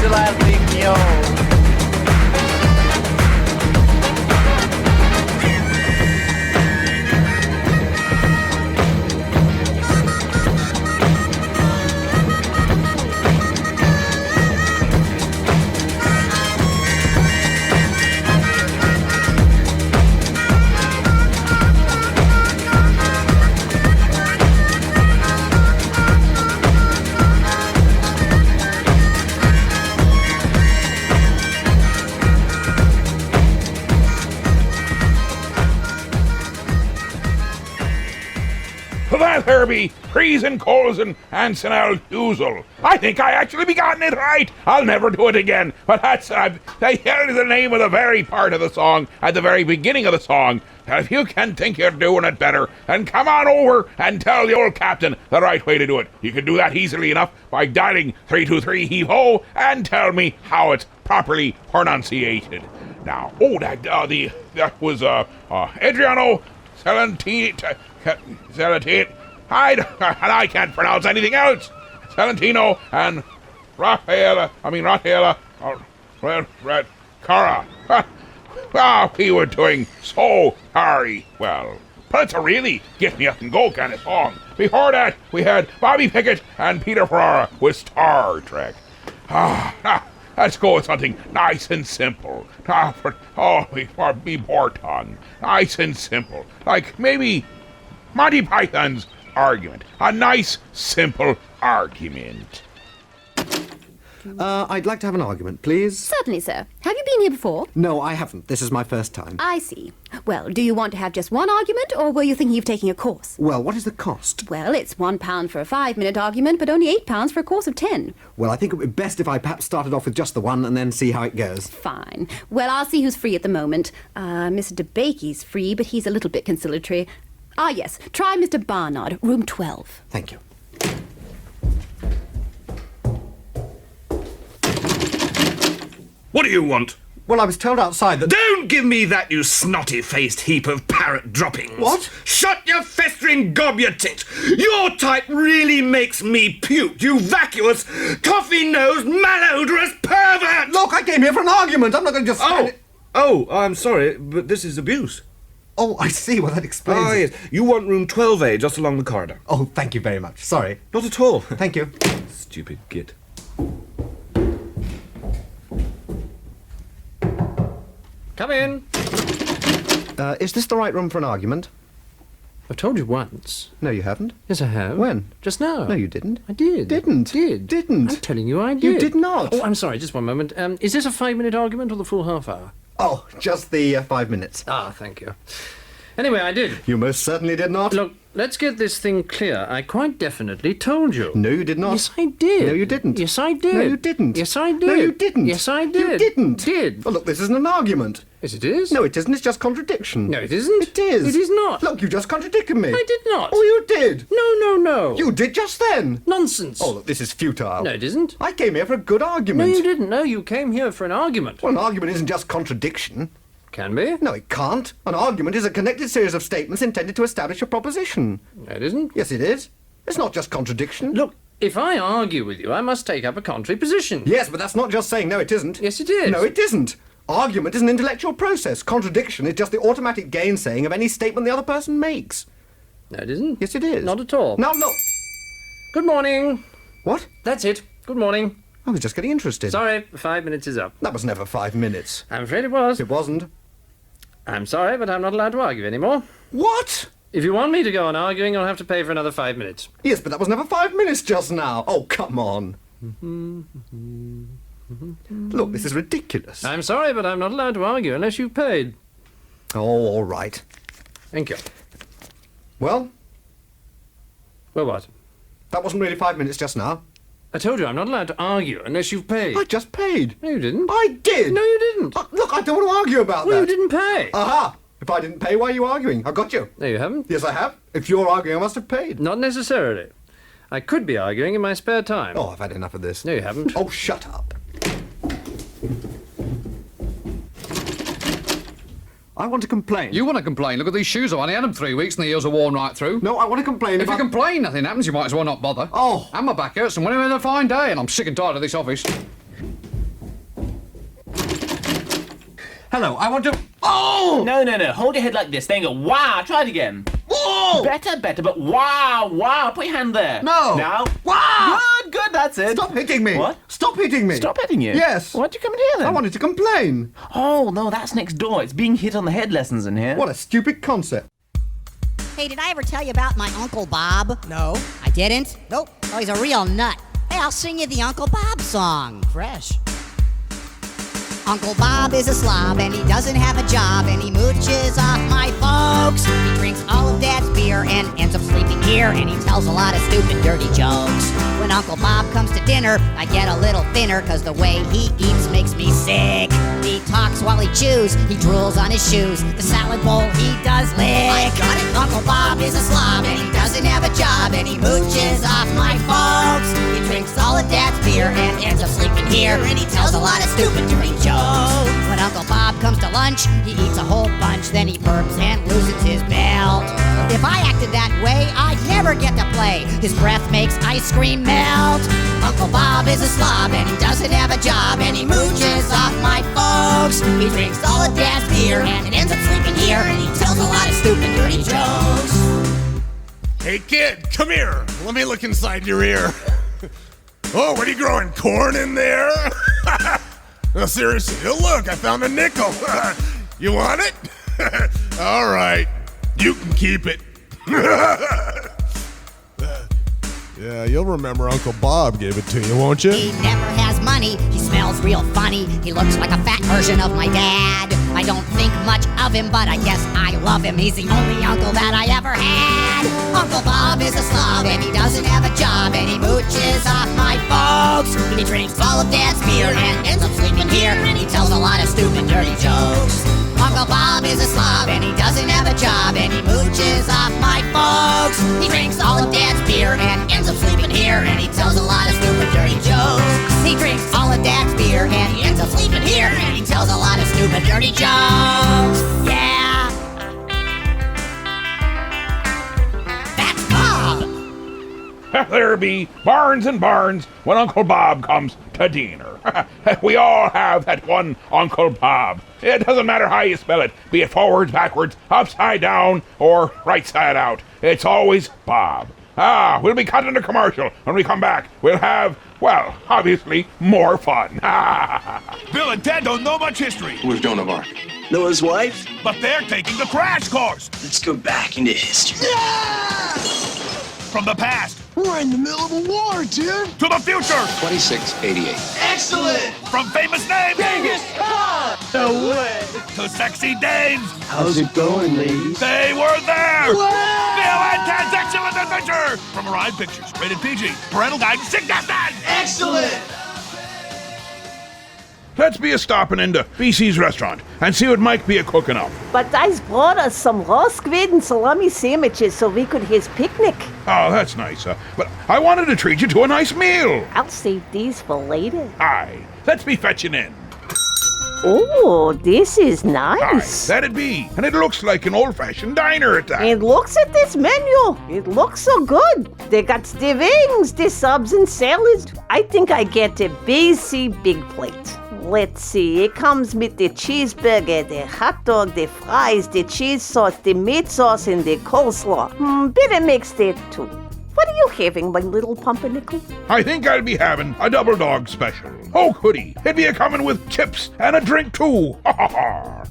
Till I think you're. That there be freezing coals and Ansenal Usual. I think I actually be gotten it right. I'll never do it again. But that's here's the name of the very part of the song at the very beginning of the song. And if you can think you're doing it better, then come on over and tell the old captain the right way to do it. You can do that easily enough by dialing 323-HEAVE-HO and tell me how it's properly pronunciated. Now, that was Adriano Celentine. I can't pronounce anything else. Celentino and Rafaela, Cara. We were doing so very well. But it's a really get me up and go kind of song. Before that, we had Bobby Pickett and Peter Ferrara with Star Trek. Let's go with something nice and simple. Be Borton. Nice and simple. Like maybe Monty Python's Argument. A nice, simple argument. I'd like to have an argument, please. Certainly, sir. Have you been here before? No, I haven't. This is my first time. I see. Well, do you want to have just one argument, or were you thinking of taking a course? Well, what is the cost? Well, it's £1 for a 5-minute argument, but only £8 for a course of 10. Well, I think it would be best if I perhaps started off with just the one and then see how it goes. Fine. Well, I'll see who's free at the moment. Mr. DeBakey's free, but he's a little bit conciliatory. Ah, yes. Try Mr. Barnard, room 12. Thank you. What do you want? Well, I was told outside that... Don't give me that, you snotty-faced heap of parrot droppings. What? Shut your festering gob, you tit. Your type really makes me puke, you vacuous, coffee-nosed, malodorous pervert! Look, I came here for an argument. I'm not going to just... Oh, I'm sorry, but this is abuse. Oh, I see. Well, that explains Ah, it. yes. You want room 12A, just along the corridor. Oh, thank you very much. Sorry. Not at all. Thank you. Stupid git. Come in. Is this the right room for an argument? I've told you once. No, you haven't. Yes, I have. When? Just now. No, you didn't. I did. Didn't. I'm telling you I did. You did not. Oh, I'm sorry, just one moment. Is this a 5-minute argument or the full half hour? Oh, just the 5 minutes. Ah, thank you. Anyway, I did. You most certainly did not. Look, let's get this thing clear. I quite definitely told you. No, you did not. Yes, I did. No, you didn't. Yes, I did. No, you didn't. Yes, I did. No, you didn't. Yes, I did. You didn't. Did. Well, look, this isn't an argument. Yes, it is. No, it isn't. It's just contradiction. No, it isn't. It is. It is not. Look, you just contradicted me. I did not. Oh, you did. No. You did just then. Nonsense. Oh, look, this is futile. No, it isn't. I came here for a good No, argument. you didn't. No, you came here for an argument. Well, an argument isn't just contradiction. Can be. No, it can't. An argument is a connected series of statements intended to establish a proposition. No, it isn't. Yes, it is. It's not just contradiction. Look, if I argue with you, I must take up a contrary position. Yes, but that's not just saying no, it isn't. Yes, it is. No, it isn't. Argument is an intellectual process. Contradiction is just the automatic gainsaying of any statement the other person makes. No, it isn't. Yes, it is. Not at all. Now, look. Good morning. What? That's it. Good morning. I was just getting interested. Sorry, 5 minutes is up. That was never 5 minutes. I'm afraid it was. It wasn't. I'm sorry, but I'm not allowed to argue anymore. What? If you want me to go on arguing, you'll have to pay for another 5 minutes. Yes, but that was never 5 minutes just now. Oh, come on. Look, this is ridiculous. I'm sorry, but I'm not allowed to argue unless you've paid. Oh, all right. Thank you. Well, what? that wasn't really 5 minutes just now. I told you I'm not allowed to argue unless you've paid. I just paid. No, you didn't. I did. No, you didn't. Look, I don't want to argue about Well, that. you didn't pay. Aha! If I didn't pay, why are you arguing? I got you. No, you haven't. Yes, I have. If you're arguing, I must have paid. Not necessarily. I could be arguing in my spare time. Oh, I've had enough of this. No, you haven't. Oh, shut up. I want to complain. You want to complain? Look at these shoes on. I had them 3 weeks and the heels are worn right through. No, I want to complain If you complain, nothing happens. You might as well not bother. Oh. And my back hurts and when I had a fine day and I'm sick and tired of this office. Hello, I want to... Oh! No. Hold your head like this. Then go, wow. Try it again. Whoa! Better, but wow. Put your hand there. No. Now. Wow! Good, that's it. Stop hitting me. What? Stop hitting me. Stop hitting you? Yes. Why'd you come in here then? I wanted to complain. Oh, no, that's next door. It's being hit on the head lessons in here. What a stupid concept. Hey, did I ever tell you about my Uncle Bob? No. I didn't? Nope. Oh, he's a real nut. Hey, I'll sing you the Uncle Bob song. Fresh. Uncle Bob is a slob and he doesn't have a job and he mooches off my folks. He drinks all of Dad's beer and ends up sleeping here and he tells a lot of stupid, dirty jokes. When Uncle Bob comes to dinner, I get a little thinner cause the way he eats makes me sick. He talks while he chews, he drools on his shoes. The salad bowl he does lick. I got it. Uncle Bob is a slob and he doesn't have a job and he mooches off my folks. He drinks all of Dad's beer and ends up sleeping here and he tells a lot of stupid, dirty jokes. When Uncle Bob comes to lunch, he eats a whole bunch, then he burps and loosens his belt. If I acted that way, I'd never get to play. His breath makes ice cream melt. Uncle Bob is a slob and he doesn't have a job and he mooches off my folks. He drinks all of Dad's beer and it ends up sleeping here and he tells a lot of stupid, dirty jokes. Hey kid, come here. Let me look inside your ear. Oh, what are you growing? Corn in there? No, seriously, oh, look, I found a nickel. You want it? All right, you can keep it. Yeah, you'll remember Uncle Bob gave it to you, won't you? He never has money, he smells real funny, he looks like a fat version of my dad. I don't think much of him, but I guess I love him. He's the only uncle that I ever had. Uncle Bob is a slob and he doesn't have a job, and he mooches off my folks. He drinks all of Dad's beer and ends up sleeping here, and he tells a lot of stupid, dirty jokes. Uncle Bob is a slob and he doesn't have a job, and he mooches off my folks. He drinks all of Dad's beer and ends up sleeping here, and he tells a lot of stupid, dirty jokes. He drinks all of Dad's beer and he ends up sleeping here, and he tells a lot of stupid, dirty jokes. Yeah. That's Bob. There be barns and barns when Uncle Bob comes to dinner. We all have that one Uncle Bob. It doesn't matter how you spell it, be it forwards, backwards, upside down, or right side out. It's always Bob. We'll be cutting a commercial. When we come back, we'll have, well, obviously, more fun. Bill and Ted don't know much history. Who's Joan of Arc? Noah's wife? But they're taking the crash course. Let's go back into history. From the past. We're in the middle of a war, dude. To the future. 2688. Excellent. From famous names. Genghis Khan. No way. To sexy dames. How's it going, ladies? They were there. What? Bill and Ted's Excellent Adventure. From Orion Pictures. Rated PG. Parental guidance suggested. Excellent. Let's be a stopping into BC's restaurant and see what Mike be a cooking up. But I's brought us some raw squid and salami sandwiches so we could his picnic. Oh, that's nice. But I wanted to treat you to a nice meal. I'll save these for later. Aye, let's be fetching in. Oh, this is nice. Aye, that'd be. And it looks like an old-fashioned diner at that. And looks at this menu. It looks so good. They got the wings, the subs and salads. I think I get a BC big plate. Let's see, it comes with the cheeseburger, the hot dog, the fries, the cheese sauce, the meat sauce, and the coleslaw. Better mix that too. What are you having, my little pumpernickel? I think I'll be having a double dog special. Oh, goody. It'd be a-coming with chips and a drink too. Ha ha ha.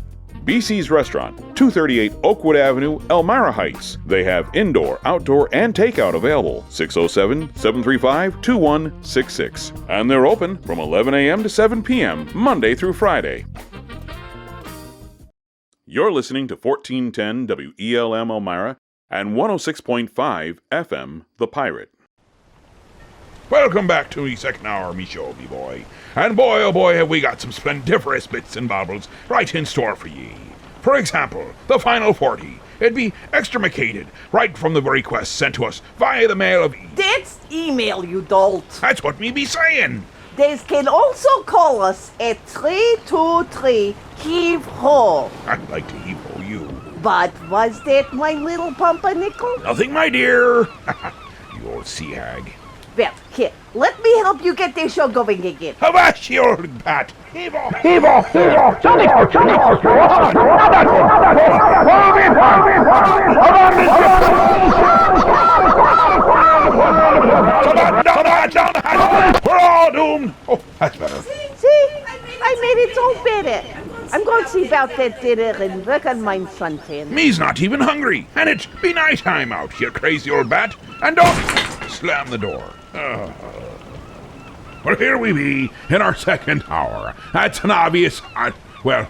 BC's Restaurant, 238 Oakwood Avenue, Elmira Heights. They have indoor, outdoor, and takeout available. 607-735-2166. And they're open from 11 a.m. to 7 p.m. Monday through Friday. You're listening to 1410 WELM Elmira and 106.5 FM The Pirate. Welcome back to me second hour, me show, me boy. And boy, oh boy, have we got some splendiferous bits and baubles right in store for ye. For example, the Final 40. It'd be extremicated right from the request sent to us via the mail of That's email, you dolt. That's what me be saying. They can also call us at 323-HEAVE-HO. I'd like to heave-ho you. But was that my little pumpernickel? Nothing, my dear. You old sea hag. Well, here, let me help you get this show going again. Avast, you old bat. Heave-ho! Heave-ho! Heave-ho! Johnny! Johnny! We're all doomed. Oh, that's better. See? I made it so better. I'm going to see about that dinner and work on my suntan. Me's not even hungry, and it's be night time out, you crazy old bat. And don't slam the door. Well, here we be in our second hour. That's an obvious... well,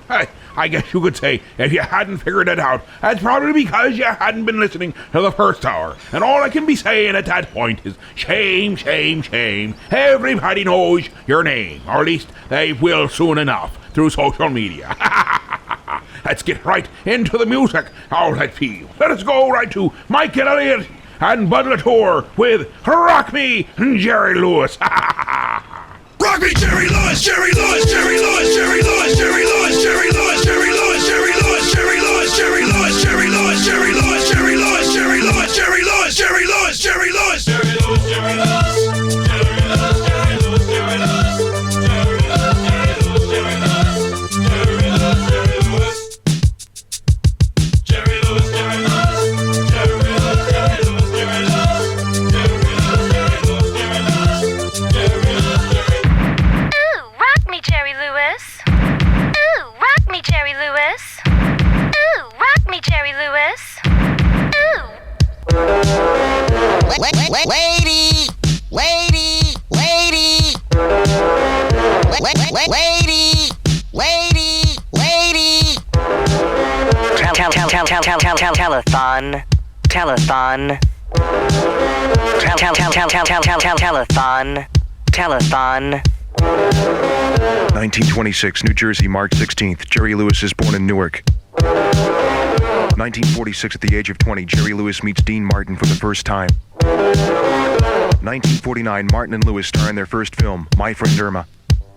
I guess you could say, if you hadn't figured it out, that's probably because you hadn't been listening to the first hour. And all I can be saying at that point is, shame, shame, shame. Everybody knows your name, or at least they will soon enough through social media. Let's get right into the music. All right, feel. Let us go right to Mike and Elliott and Bud Latour with Rock Me, Jerry Lewis. Rock me, Jerry Lewis, Jerry Lewis, Jerry Lewis, Jerry Lewis, Jerry Lewis, Jerry Lewis, Jerry Lewis, Jerry Lewis, Jerry Lewis, Jerry Lewis, Jerry Lewis, Jerry Lewis, Jerry Lewis, Jerry Lewis, Jerry Lewis, Jerry Lewis, Jerry Lewis, Jerry Lewis, Jerry Lewis, Let Lady! Telethon. Telethon. Telethon. 1926, New Jersey, March 16th. Jerry Lewis is born in Newark. 1946, at the age of 20, Jerry Lewis meets Dean Martin for the first time. 1949, Martin and Lewis star in their first film, My Friend Irma.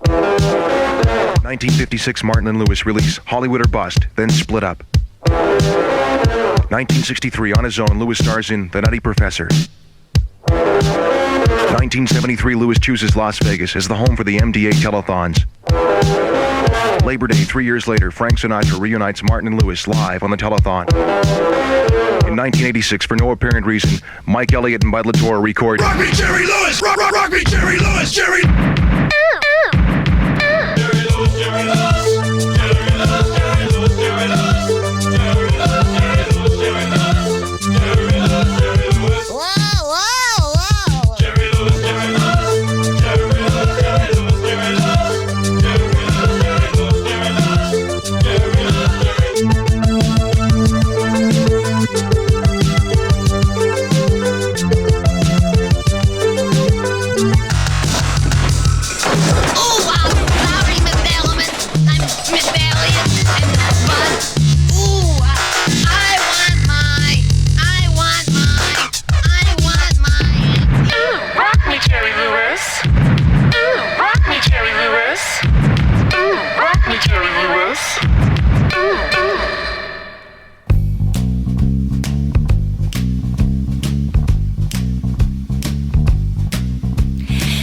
1956, Martin and Lewis release Hollywood or Bust, then split up. 1963, on his own, Lewis stars in The Nutty Professor. 1973, Lewis chooses Las Vegas as the home for the MDA telethons. Labor Day, 3 years later, Frank Sinatra reunites Martin and Lewis live on the telethon. In 1986, for no apparent reason, Mike Elliott and Bud Latour record Rock me, Jerry Lewis! Rock me, Jerry Lewis! Jerry!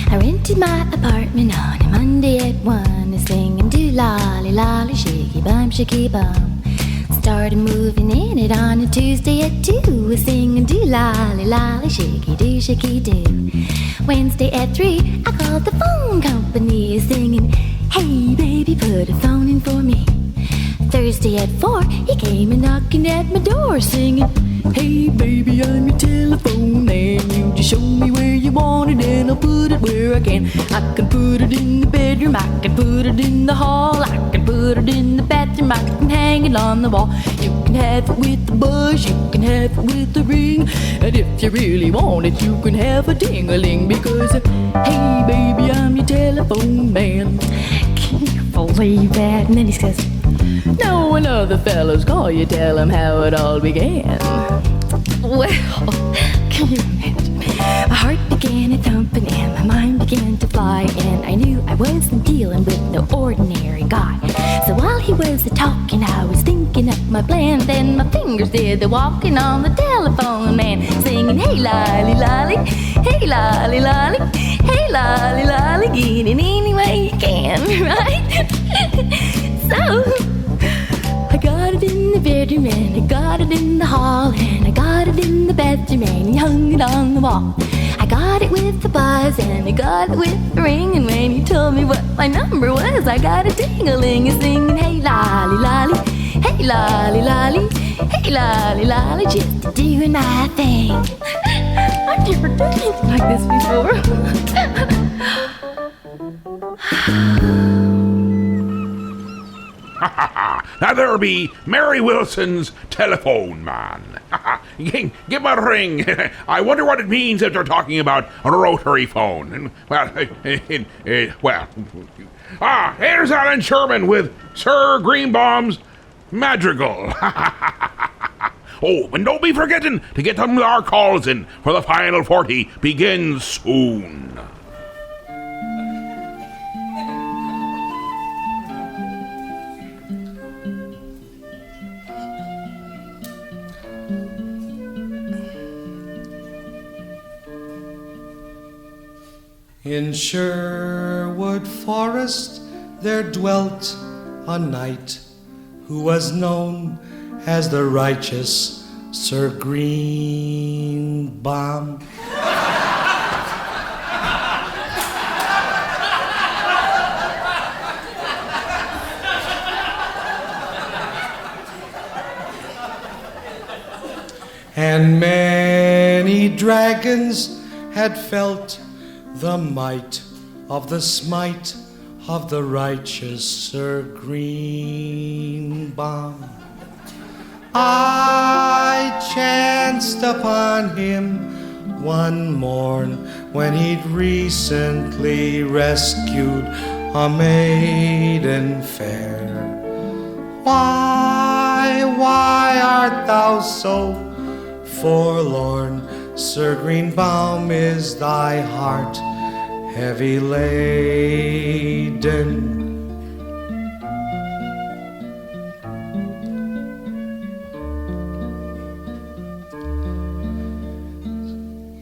I rented my apartment on a Monday at 1, singing do lolly lolly shaky bum shaky bum. Started moving in it on a Tuesday at 2, singing do lolly lolly shaky do. Wednesday at 3, I called the phone company singing, hey baby, put a phone in for me. Thursday at 4, he came and knocking at my door singing, hey baby, I'm your telephone man. You just show me where you want it and I'll put it where I can. I can put it in the bedroom, I can put it in the hall, I can put it in the bathroom, I can hang it on the wall. You can have it with the buzz, you can have it with the ring, and if you really want it, you can have a ding-a-ling. Because, hey baby, I'm your telephone man. Can you believe that? And then he says, no, when other fellows call you, tell them how it all began. Well, can you imagine? My heart began a thumping and my mind began to fly, and I knew I wasn't dealing with no ordinary guy. So while he was talking, I was thinking up my plan. Then my fingers did the walking on the telephone man, singing, hey lolly lolly, hey lolly lolly, hey lolly lolly, get it any way you can, right? So I got it in the bedroom and I got it in the hall and I got it in the bathroom and he hung it on the wall. I got it with the buzz and I got it with the ring, and when he told me what my number was, I got a ding-a-ling and singing, hey lolly lolly, hey lolly lolly, hey lolly lolly, just doing my thing. I've never done anything like this before. Now there be Mary Wilson's telephone man. Give him a ring. I wonder what it means if they're talking about a rotary phone. Well, here's Alan Sherman with Sir Greenbaum's Madrigal. Oh, and don't be forgetting to get some of our calls in, for the final 40 begins soon. In Sherwood Forest there dwelt a knight who was known as the righteous Sir Greenbaum. And many dragons had felt the might of the smite of the righteous Sir Greenbaum. I chanced upon him one morn when he'd recently rescued a maiden fair. Why art thou so forlorn? Sir Greenbaum, is thy heart heavy laden?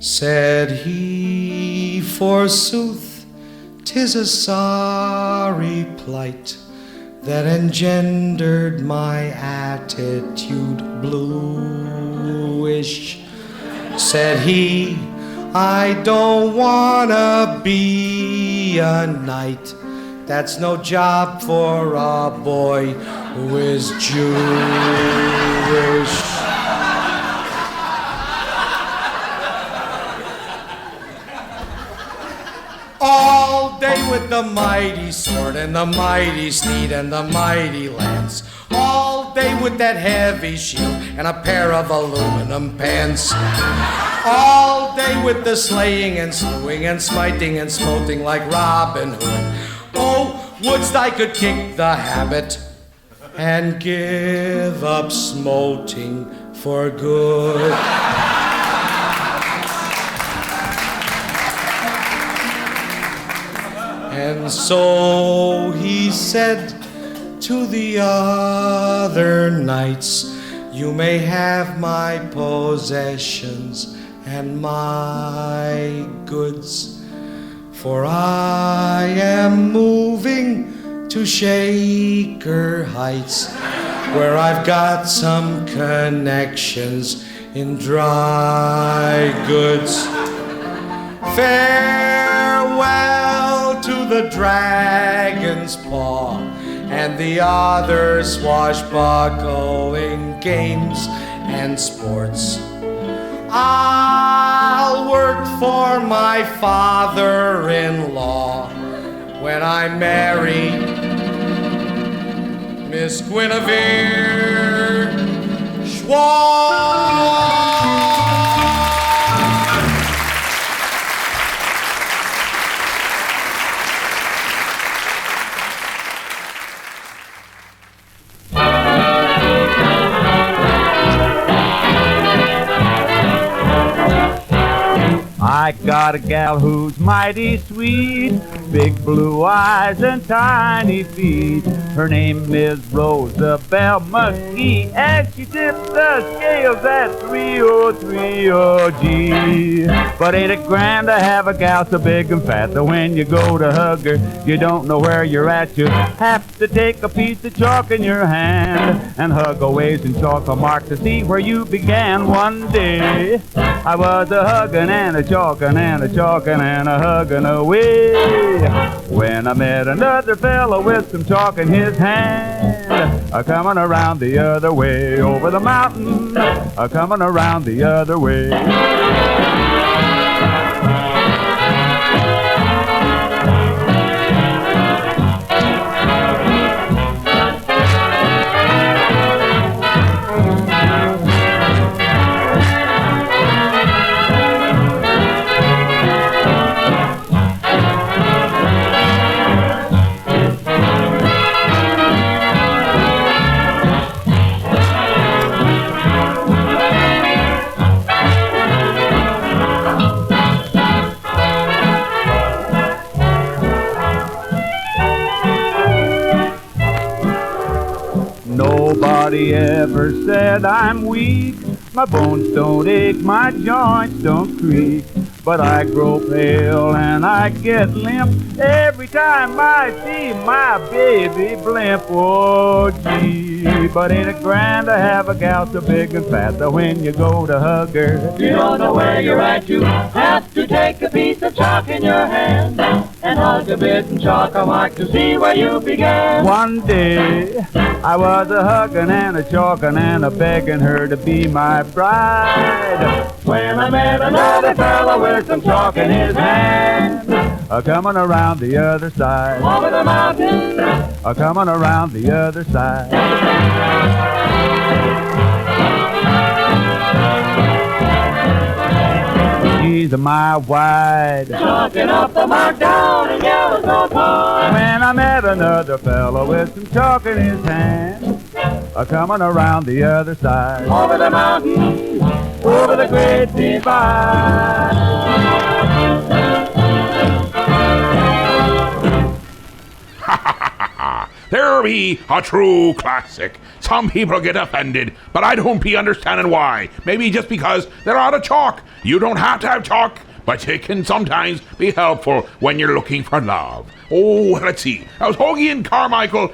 Said he, forsooth, 'tis a sorry plight that engendered my attitude bluish. Said he, I don't wanna be a knight. That's no job for a boy who is Jewish. All day with the mighty sword and the mighty steed and the mighty lance. All day with that heavy shield and a pair of aluminum pants. All day with the slaying and slewing and smiting and smoting like Robin Hood. Oh, wouldst I could kick the habit and give up smoting for good. And so he said to the other knights, you may have my possessions and my goods, for I am moving to Shaker Heights, where I've got some connections in dry goods. Farewell to the Dragon's Paw and the other swashbuckling games and sports. I'll work for my father-in-law when I marry Miss Guinevere Schwab. I got a gal who's mighty sweet, big blue eyes and tiny feet. Her name is Rosabelle McGee, and she tips the scales at 3030G. But ain't it grand to have a gal so big and fat that when you go to hug her, you don't know where you're at. You have to take a piece of chalk in your hand and hug a ways and chalk a mark to see where you began. One day I was a hugging and a chalking and a chalking and a hugging away, when I met another fellow with some chalk in his hand, a-coming around the other way, over the mountain, a-coming around the other way. Nobody ever said I'm weak. My bones don't ache, my joints don't creak. But I grow pale and I get limp every time I see my baby blimp. Oh, gee, but ain't it grand to have a gal so big and fat that when you go to hug her, you don't know where you're at. You have to take a piece of chalk in your hand and hug a bit and chalk a mark to see where you began. One day I was a hugging and a chalking and a begging her to be my bride, when I met another fellow with some chalk in his hand, coming around the other side. Over the mountain, Coming around the other side. She's a mile wide, chalking up the mark down in Yellowstone Park. when I met another fellow with some chalk in his hand, coming around the other side. Over the mountain, Over the great divide. There be a true classic. Some people get offended, but I don't be understanding why. Maybe just because they're out of chalk. You don't have to have chalk, but it can sometimes be helpful when you're looking for love. Oh, let's see. That was Hoagie Carmichael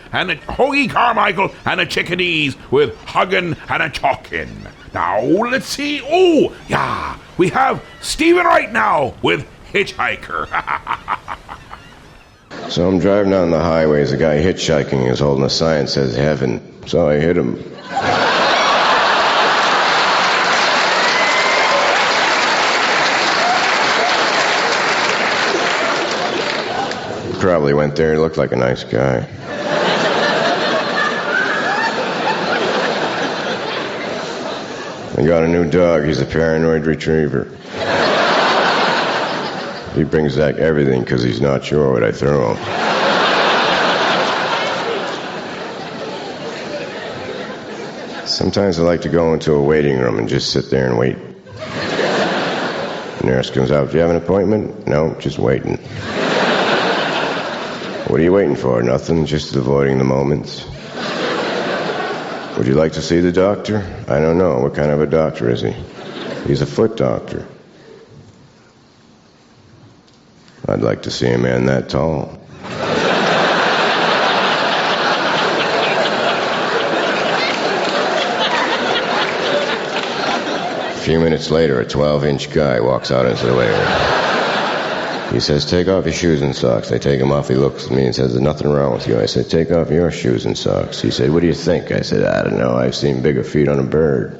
and a chickadees with hugging and a chalking. Now, let's see. Oh, yeah. We have Stephen right now with Hitchhiker. So I'm driving down the highway. There's a guy hitchhiking. He's holding a sign that says heaven. So I hit him. He probably went there. He looked like a nice guy. I got a new dog. He's a paranoid retriever. He brings back everything because he's not sure what I threw him. Sometimes I like to go into a waiting room and just sit there and wait. The nurse comes out, do you have an appointment? No, just waiting. What are you waiting for? Nothing, just avoiding the moments. Would you like to see the doctor? I don't know. What kind of a doctor is he? He's a foot doctor. I'd like to see a man that tall. A few minutes later, a 12-inch guy walks out into the waiting room. He says, take off your shoes and socks. I take them off. He looks at me and says, there's nothing wrong with you. I said, take off your shoes and socks. He said, what do you think? I said, I don't know. I've seen bigger feet on a bird.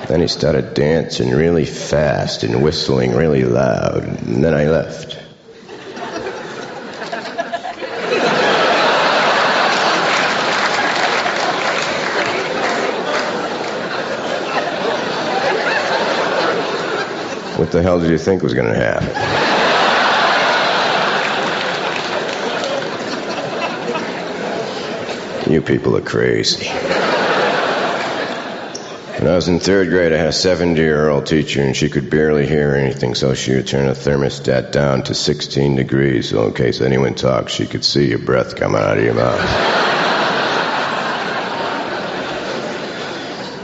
Then he started dancing really fast and whistling really loud, and then I left. What the hell did you think was going to happen? You people are crazy. When I was in third grade, I had a 70-year-old teacher, and she could barely hear anything, so she would turn the thermostat down to 16 degrees, so in case anyone talked, she could see your breath coming out of your mouth.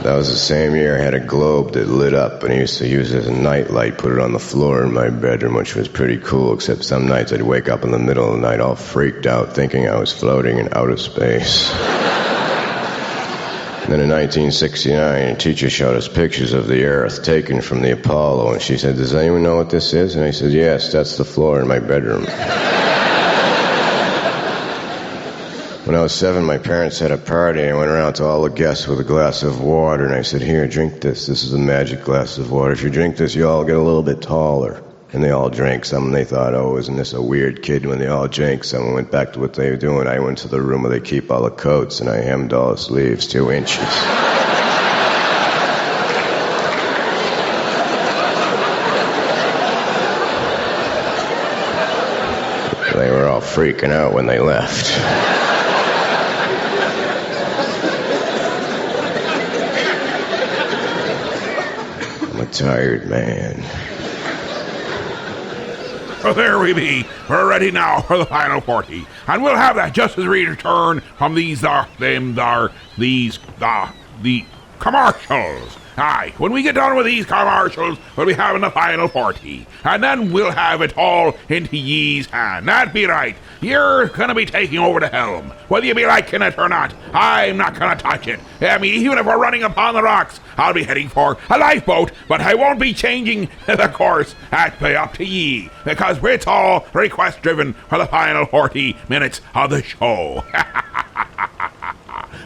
That was the same year I had a globe that lit up, and I used to use it as a nightlight, put it on the floor in my bedroom, which was pretty cool, except some nights I'd wake up in the middle of the night all freaked out, thinking I was floating in outer space. Then in 1969, a teacher showed us pictures of the Earth taken from the Apollo, and she said, does anyone know what this is? And I said, yes, that's the floor in my bedroom. When I was 7, my parents had a party, and I went around to all the guests with a glass of water, and I said, here, drink this. This is a magic glass of water. If you drink this, you all get a little bit taller. And they all drank some, and they thought, oh, isn't this a weird kid? When they all drank some and went back to what they were doing, I went to the room where they keep all the coats, and I hemmed all the sleeves 2 inches. They were all freaking out when they left. I'm a tired man. Well, there we be. We're ready now for the final 40. And we'll have that just as we return from the commercials. Aye, when we get done with these commercials, we'll be having the final 40. And then we'll have it all into ye's hand. That'd be right. You're gonna be taking over the helm. Whether you be liking it or not, I'm not gonna touch it. I mean, even if we're running upon the rocks, I'll be heading for a lifeboat, but I won't be changing the course. That'd be up to ye, because it's all request-driven for the final 40 minutes of the show.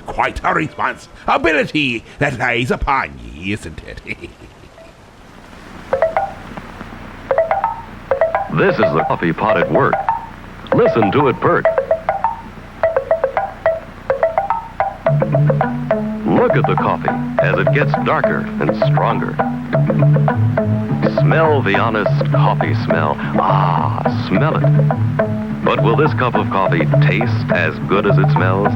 Quite a responsibility that lies upon ye, isn't it? This is the coffee pot at work. Listen to it perk. Look at the coffee as it gets darker and stronger. Smell the honest coffee smell. Ah, smell it. But will this cup of coffee taste as good as it smells?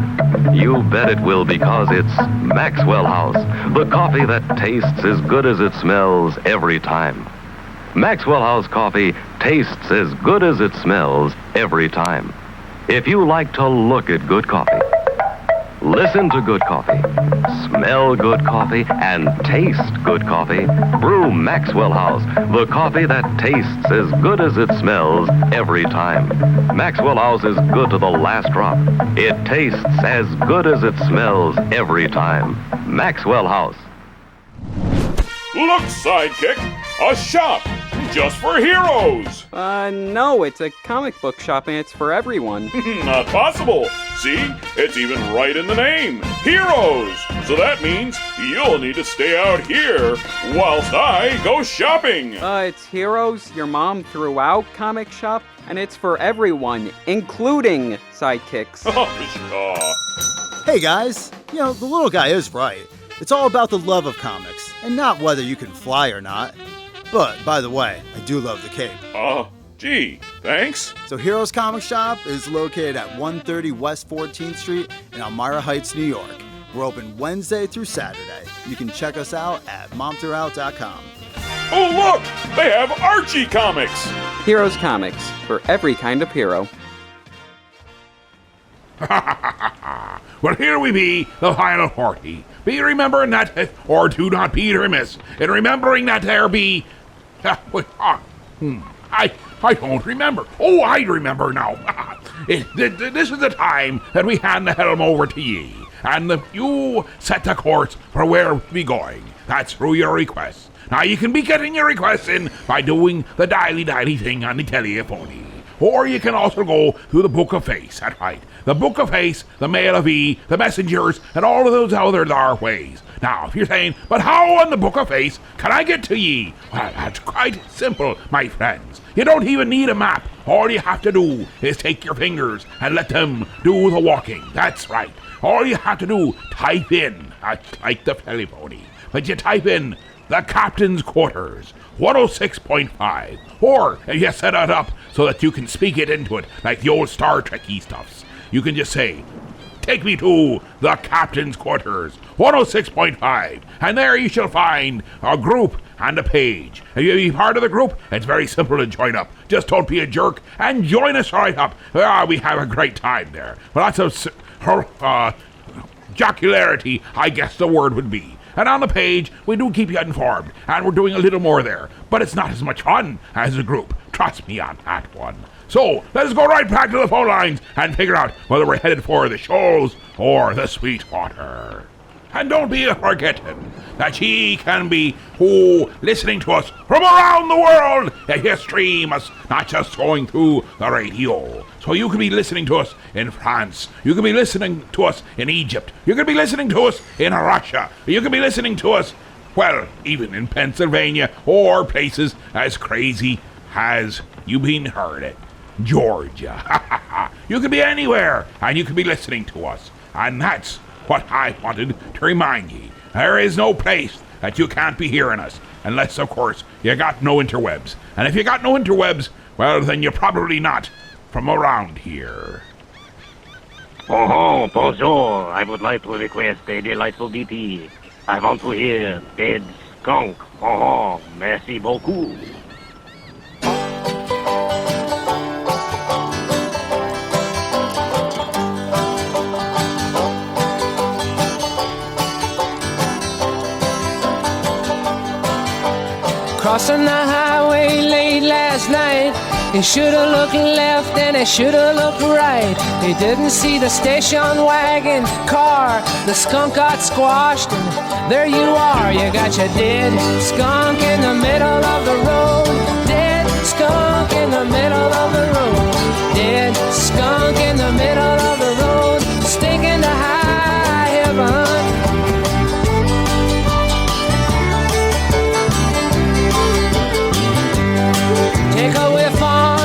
You bet it will, because it's Maxwell House, the coffee that tastes as good as it smells every time. Maxwell House coffee tastes as good as it smells every time. If you like to look at good coffee, listen to good coffee, smell good coffee, and taste good coffee, brew Maxwell House, the coffee that tastes as good as it smells every time. Maxwell House is good to the last drop. It tastes as good as it smells every time. Maxwell House. Look, Sidekick, a shop just for heroes. No, it's a comic book shop and it's for everyone. Not possible. See, it's even right in the name, Heroes. So that means you'll need to stay out here whilst I go shopping. It's Heroes, your mom threw out comic shop, and it's for everyone, including sidekicks. Hey guys, the little guy is right. It's all about the love of comics, and not whether you can fly or not. But, by the way, I do love the cape. Gee, thanks. So Heroes Comic Shop is located at 130 West 14th Street in Elmira Heights, New York. We're open Wednesday through Saturday. You can check us out at momthroughout.com. Oh, look! They have Archie comics! Heroes Comics, for every kind of hero. Well, here we be, the final party. Be remembering that, or do not be remiss in remembering that there be... I don't remember. Oh, I remember now. This is the time that we hand the helm over to ye, and you set the course for where we going. That's through your requests. Now, you can be getting your requests in by doing the dialy thing on the telephone. Or you can also go through the Book of Face, that's right. The Book of Face, the Mail of E, the Messengers, and all of those other there ways. Now, if you're saying, but how on the Book of Face can I get to ye? Well, that's quite simple, my friends. You don't even need a map. All you have to do is take your fingers and let them do the walking. That's right. All you have to do, type in, like the telephony, but you type in the Captain's Quarters, 106.5, or if you set it up so that you can speak it into it like the old Star Trek-y stuffs, you can just say, take me to the Captain's Quarters, 106.5, and there you shall find a group and a page. If you be part of the group, it's very simple to join up. Just don't be a jerk and join us right up. We have a great time there. Lots of jocularity, I guess the word would be. And on the page, we do keep you informed, and we're doing a little more there. But it's not as much fun as a group. Trust me on that one. So, let's go right back to the phone lines and figure out whether we're headed for the Shoals or the Sweetwater. And don't be forgetting that ye can be listening to us from around the world. You stream us, not just going through the radio. So you could be listening to us in France. You could be listening to us in Egypt. You could be listening to us in Russia. You could be listening to us, well, even in Pennsylvania, or places as crazy as you been heard it. Georgia. You could be anywhere, and you could be listening to us. And that's what I wanted to remind ye. There is no place that you can't be hearing us, unless, of course, you got no interwebs. And if you got no interwebs, well, then you're probably not from around here. Oh, bonjour. I would like to request a delightful DP. I want to hear Dead Skunk. Oh, merci beaucoup. Crossing the highway late last night, he should've looked left and he should've looked right. He didn't see the station wagon car. The skunk got squashed and there you are. You got your dead skunk in the middle of the road. Dead skunk in the middle of the road. Dead skunk in the middle of the road. Stinking to high heaven. Take a whiff on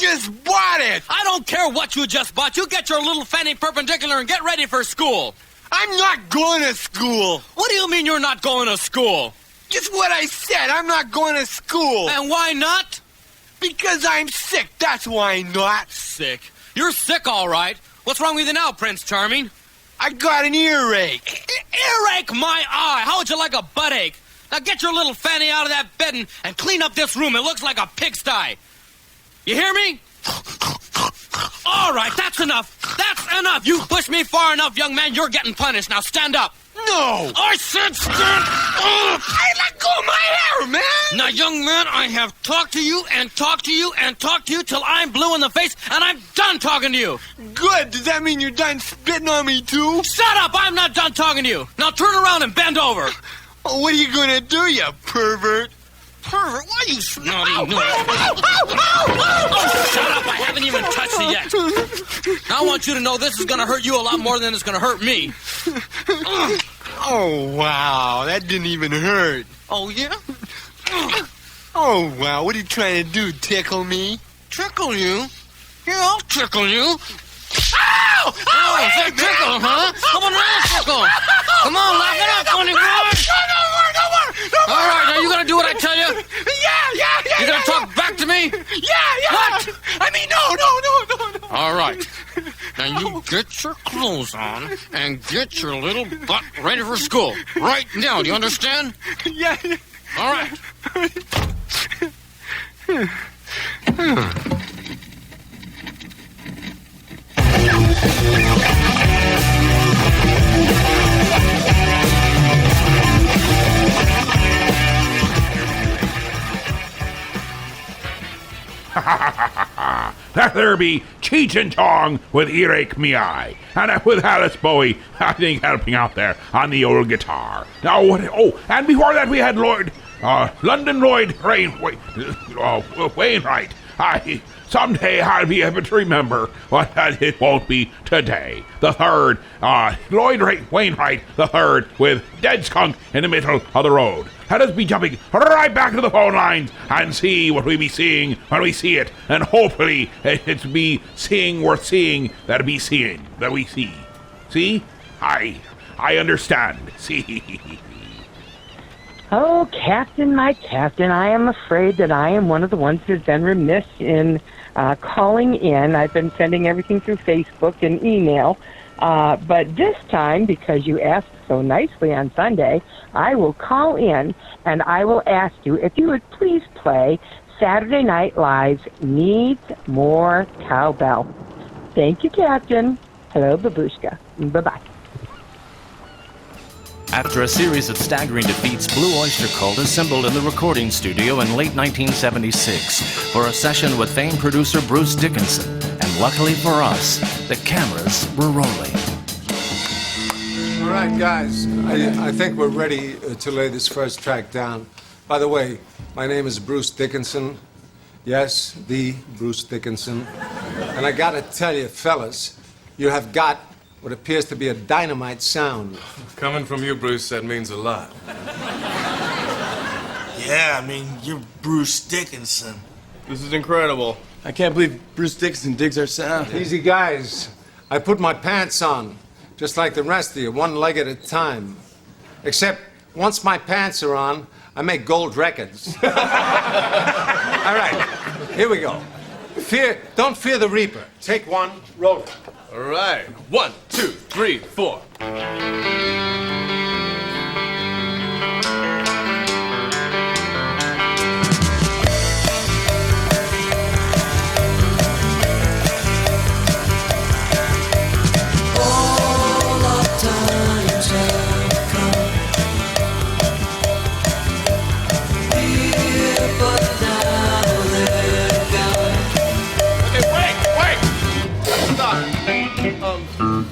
just bought it! I don't care what you just bought. You get your little fanny perpendicular and get ready for school. I'm not going to school. What do you mean you're not going to school? Just what I said. I'm not going to school. And why not? Because I'm sick. That's why not. Sick? You're sick, all right. What's wrong with you now, Prince Charming? I got an earache. Earache my eye. How would you like a butt ache? Now get your little fanny out of that bed and clean up this room. It looks like a pigsty. You hear me? All right, that's enough. That's enough. You pushed me far enough, young man. You're getting punished. Now stand up. No. I said stand up. Hey, let go of my hair, man. Now, young man, I have talked to you and talked to you and talked to you till I'm blue in the face, and I'm done talking to you. Good. Does that mean you're done spitting on me, too? Shut up. I'm not done talking to you. Now turn around and bend over. Oh, what are you going to do, you pervert? Pervert? Why are you snotty? Oh, shut up. I haven't even touched it yet. Now I want you to know this is going to hurt you a lot more than it's going to hurt me. Oh, wow. That didn't even hurt. Oh, yeah? Oh, wow. What are you trying to do, tickle me? Tickle you? Yeah, I'll tickle you. Ow! Oh, hey, that tickle, huh? Come on, tickle. Come on, laugh it up, funny boy. No more. All right, now you gonna do what I tell you? Yeah. You gonna talk back to me? Yeah. What? I mean, no. All right. Now you get your clothes on and get your little butt ready for school. Right now, do you understand? Yeah. All right. That there be Cheech and Chong with Earache Me Eye, and with Alice Bowie, I think, helping out there on the old guitar. Now, and before that we had London Lloyd Wainwright. Someday I'll be able to remember, but it won't be today. The third, Lloyd Wainwright the third, with Dead Skunk in the middle of the road. Let us be jumping right back to the phone lines and see what we be seeing when we see it. And hopefully it's be seeing worth seeing that we see. See? I understand. See? Oh, Captain, my Captain, I am afraid that I am one of the ones who's been remiss in calling in. I've been sending everything through Facebook and email. But this time, because you asked so nicely on Sunday, I will call in and I will ask you if you would please play Saturday Night Live's Needs More Cowbell. Thank you, Captain. Hello, Babushka. Bye-bye. After a series of staggering defeats, Blue Oyster Cult assembled in the recording studio in late 1976 for a session with famed producer Bruce Dickinson. And luckily for us, the cameras were rolling. All right, guys, I think we're ready to lay this first track down. By the way, my name is Bruce Dickinson. Yes, the Bruce Dickinson. And I gotta tell you, fellas, you have got what appears to be a dynamite sound. Coming from you, Bruce, that means a lot. Yeah, I mean, you're Bruce Dickinson. This is incredible. I can't believe Bruce Dickinson digs our sound. Easy, guys. I put my pants on, just like the rest of you, one leg at a time. Except, once my pants are on, I make gold records. All right, here we go. Don't fear the Reaper. Take one, roll it. All right. 1, 2, 3, 4.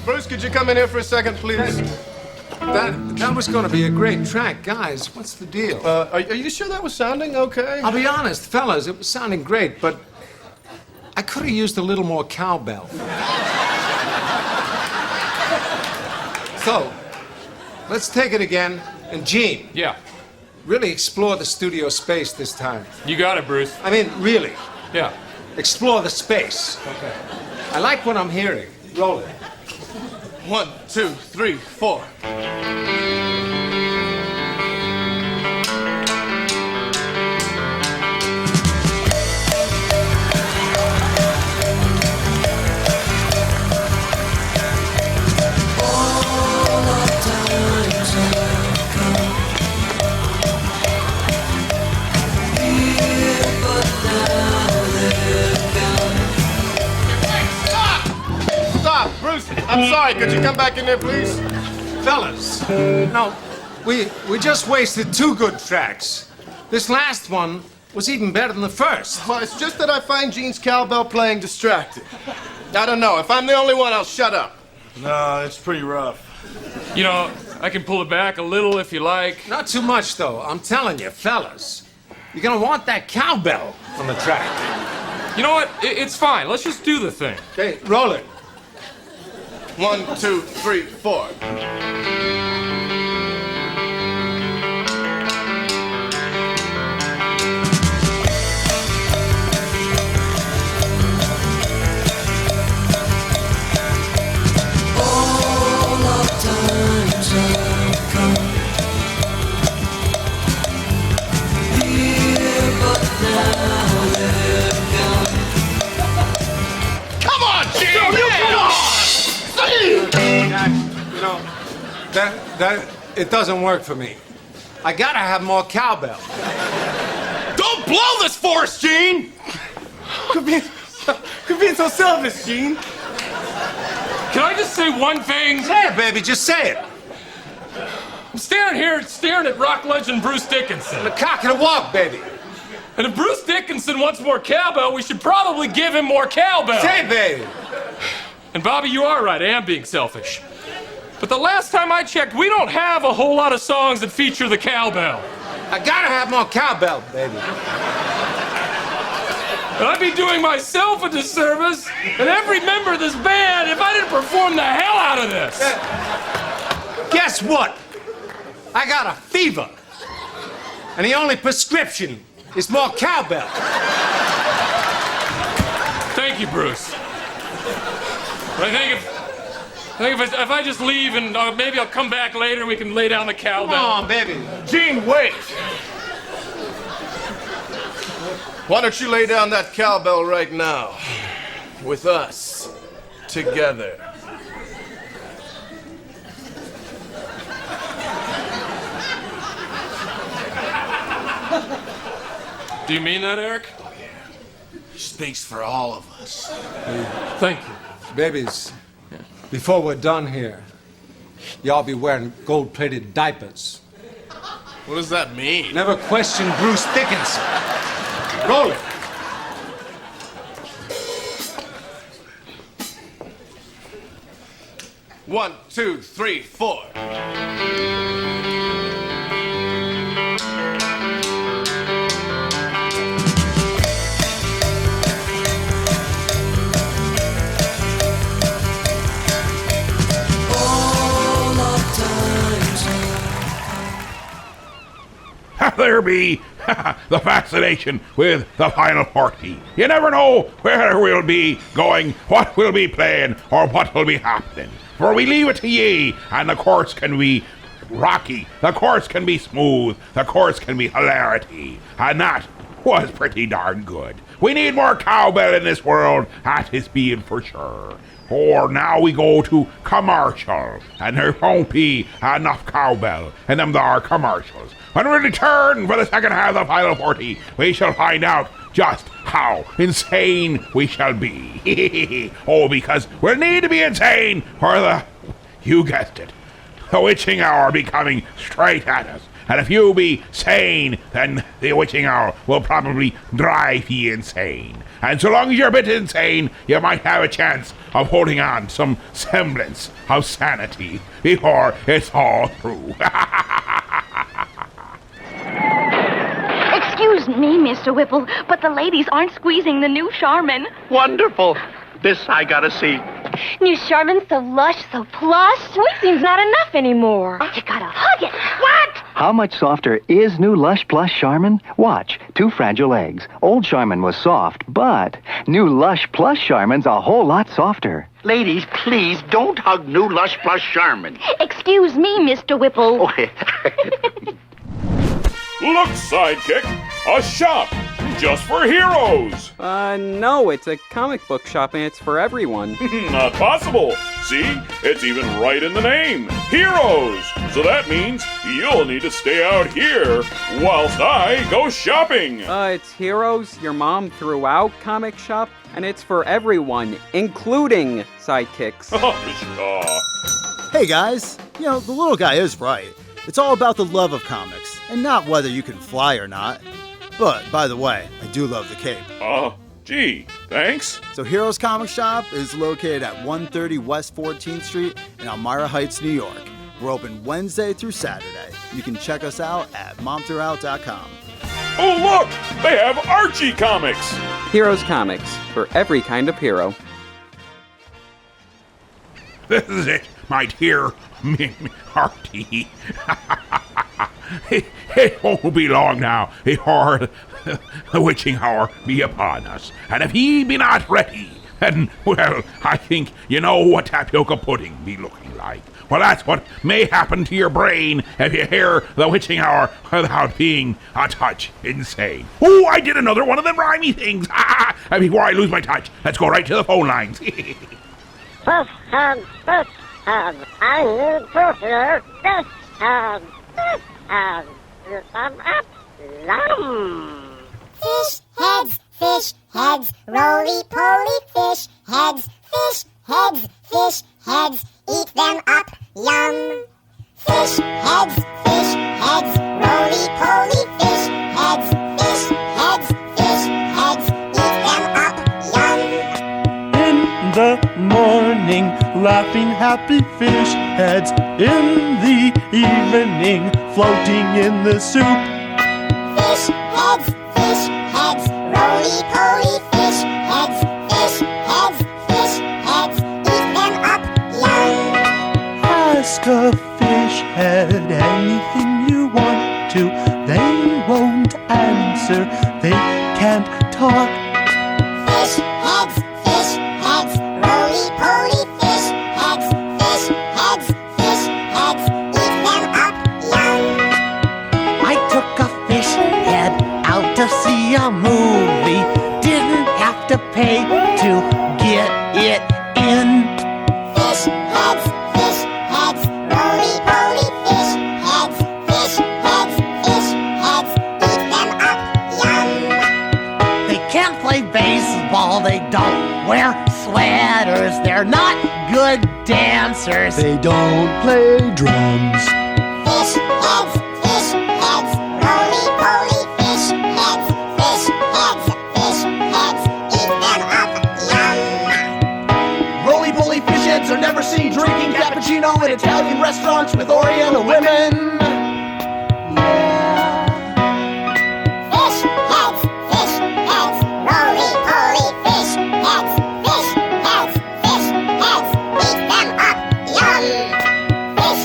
Bruce, could you come in here for a second, please? That was going to be a great track. Guys, what's the deal? Are you sure that was sounding okay? I'll be honest, fellas, it was sounding great, but I could have used a little more cowbell. So, let's take it again. And Gene. Yeah. Really explore the studio space this time. You got it, Bruce. I mean, really. Yeah. explore the space. Okay. I like what I'm hearing. Roll it. 1, 2, 3, 4. Stop! Bruce, I'm sorry. Could you come back in there, please? Fellas, no, we just wasted 2 good tracks. This last one was even better than the first. Well, it's just that I find Gene's cowbell playing distracting. I don't know. If I'm the only one, I'll shut up. No, it's pretty rough. You know, I can pull it back a little if you like. Not too much, though. I'm telling you, fellas, you're gonna want that cowbell on the track. You know what? It's fine. Let's just do the thing. Okay, roll it. 1, 2, 3, 4. Come on, Gene! Come on! You know, that it doesn't work for me. I gotta have more cowbell. Don't blow this for us, Gene! Quit being so selfish, Gene. Can I just say one thing? Say it, baby, just say it. I'm staring at rock legend Bruce Dickinson. The cock and the walk, baby. And if Bruce Dickinson wants more cowbell, we should probably give him more cowbell. Say it, baby. And Bobby, you are right, I am being selfish. But the last time I checked, we don't have a whole lot of songs that feature the cowbell. I gotta have more cowbell, baby. And I'd be doing myself a disservice and every member of this band if I didn't perform the hell out of this. Guess what? I got a fever. And the only prescription is more cowbell. Thank you, Bruce. But I think if I just leave and maybe I'll come back later and we can lay down the cowbell. Come on, baby. Gene, wait! Why don't you lay down that cowbell right now? With us. Together. Do you mean that, Eric? He speaks for all of us. Thank you. Babies, before we're done here, y'all be wearing gold-plated diapers. What does that mean? Never question Bruce Dickinson. Roll it. One, 2, 3, 4. There be the fascination with the final party. You never know where we'll be going, what we'll be playing, or what will be happening. For we leave it to ye, and the course can be rocky, the course can be smooth, the course can be hilarity, and that was pretty darn good. We need more cowbell in this world, that is being for sure. Or now we go to commercial, and there won't be enough cowbell in them there commercials. When we return for the second half of the Final 40, we shall find out just how insane we shall be. Oh, because we'll need to be insane for the, you guessed it, the witching hour be coming straight at us. And if you be sane, then the witching hour will probably drive ye insane. And so long as you're a bit insane, you might have a chance of holding on some semblance of sanity before it's all through. Excuse me, Mr. Whipple, but the ladies aren't squeezing the new Charmin. Wonderful. This I gotta see. New Charmin's so lush, so plush. Squeezing's not enough anymore. You gotta hug it. What? How much softer is new Lush Plus Charmin? Watch, 2 fragile eggs. Old Charmin was soft, but new Lush Plus Charmin's a whole lot softer. Ladies, please don't hug new Lush Plus Charmin. Excuse me, Mr. Whipple. Look, Sidekick, a shop just for heroes. No, it's a comic book shop and it's for everyone. Not possible. See, it's even right in the name, Heroes. So that means you'll need to stay out here whilst I go shopping. It's Heroes, Your Mom Threw Out comic shop, and it's for everyone, including sidekicks. Hey guys, the little guy is right. It's all about the love of comics, and not whether you can fly or not. But, by the way, I do love the cape. Gee, thanks. So Heroes Comic Shop is located at 130 West 14th Street in Elmira Heights, New York. We're open Wednesday through Saturday. You can check us out at momthroughout.com. Oh, look! They have Archie comics! Heroes Comics, for every kind of hero. This is it, my dear Archie. It won't be long now before the witching hour be upon us. And if he be not ready, then, well, I think you know what tapioca pudding be looking like. Well, that's what may happen to your brain if you hear the witching hour without being a touch insane. Oh, I did another one of them rhymey things. And before I lose my touch, let's go right to the phone lines. Fish heads, I need to hear fish heads, fish heads. Fish heads, roly-poly fish heads, eat them up, yum. Fish heads, roly-poly fish heads, eat them up, yum. In the morning, laughing happy fish heads. In the evening, floating in the soup. Fish heads, roly-poly fish heads, eat them up, yum. Ask a fish head anything you want to. They won't answer, they can't talk. Fish heads, roly-poly fish heads, eat them up, yum. I took a fish head out to see a movie. Didn't have to pay to get it in. Fish heads, roly-poly fish heads, eat them up, yum. They can't play baseball, they don't wear sweaters. They're not good dancers. They don't play drums. Fish heads, roly-poly fish heads, eat them up, yum. Roly-poly fish heads are never seen drinking cappuccino in Italian restaurants with Oriental women. Fish heads, roly-poly fish heads, eat them up, yum. Fish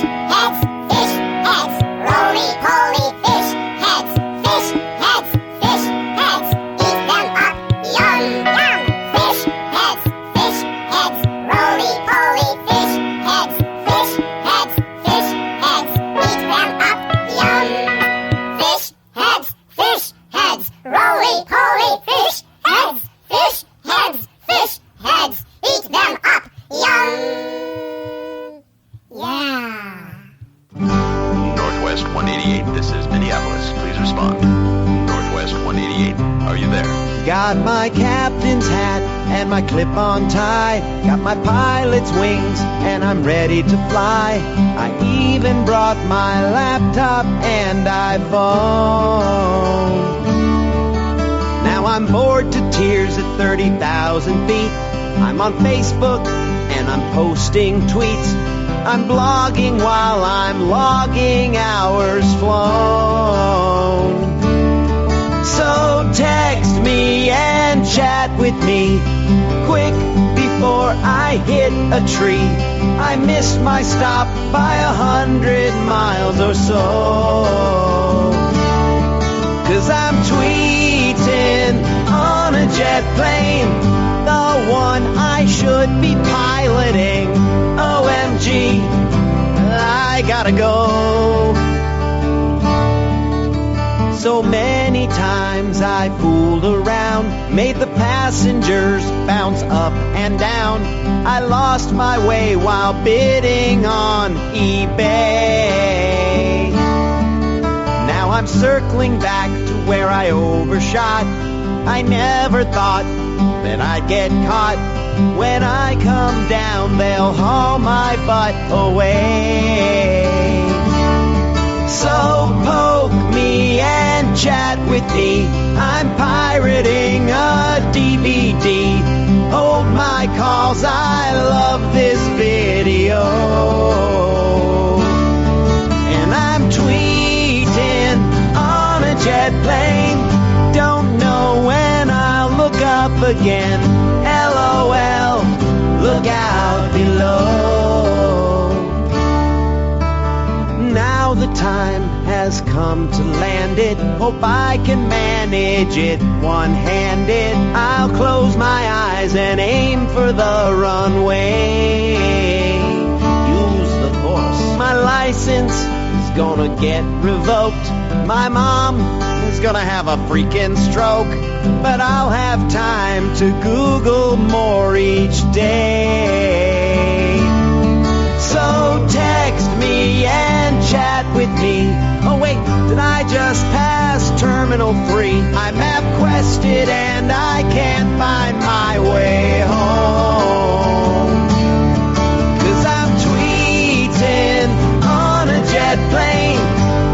heads, roly-poly fish heads, eat them up, yum. Fish heads, roly-poly fish heads, eat them up, yum. Fish heads, roly-poly fish heads, eat them up, yum. Yeah. Northwest 188, this is Minneapolis. Please respond. Northwest 188, are you there? Got my captain's hat and my clip-on tie. Got my pilot's wings and I'm ready to fly. I even brought my laptop and iPhone. Now I'm bored to tears at 30,000 feet. I'm on Facebook and I'm posting tweets. I'm blogging while I'm logging hours flown. So text me and chat with me quick before I hit a tree. I missed my stop by 100 miles or so. 'Cause I'm tweeting on a jet plane, the one I should be piloting. OMG, I gotta go. So many times I fooled around, made the passengers bounce up and down. I lost my way while bidding on eBay. Now I'm circling back to where I overshot. I never thought that I'd get caught. When I come down, they'll haul my butt away. So poke me and chat with me. I'm pirating a DVD. Hold my calls, I love this video. And I'm tweeting on a jet plane. Don't know when I'll look up again. LOL, look out below. Now the time has come to land it. Hope I can manage it one-handed. I'll close my eyes and aim for the runway. Use the force. My license is gonna get revoked. My mom is gonna have a freaking stroke. But I'll have time to Google more each day. So text me and chat with me. Oh wait, did I just pass Terminal 3? I'm MapQuested and I can't find my way home. 'Cause I'm tweeting on a jet plane.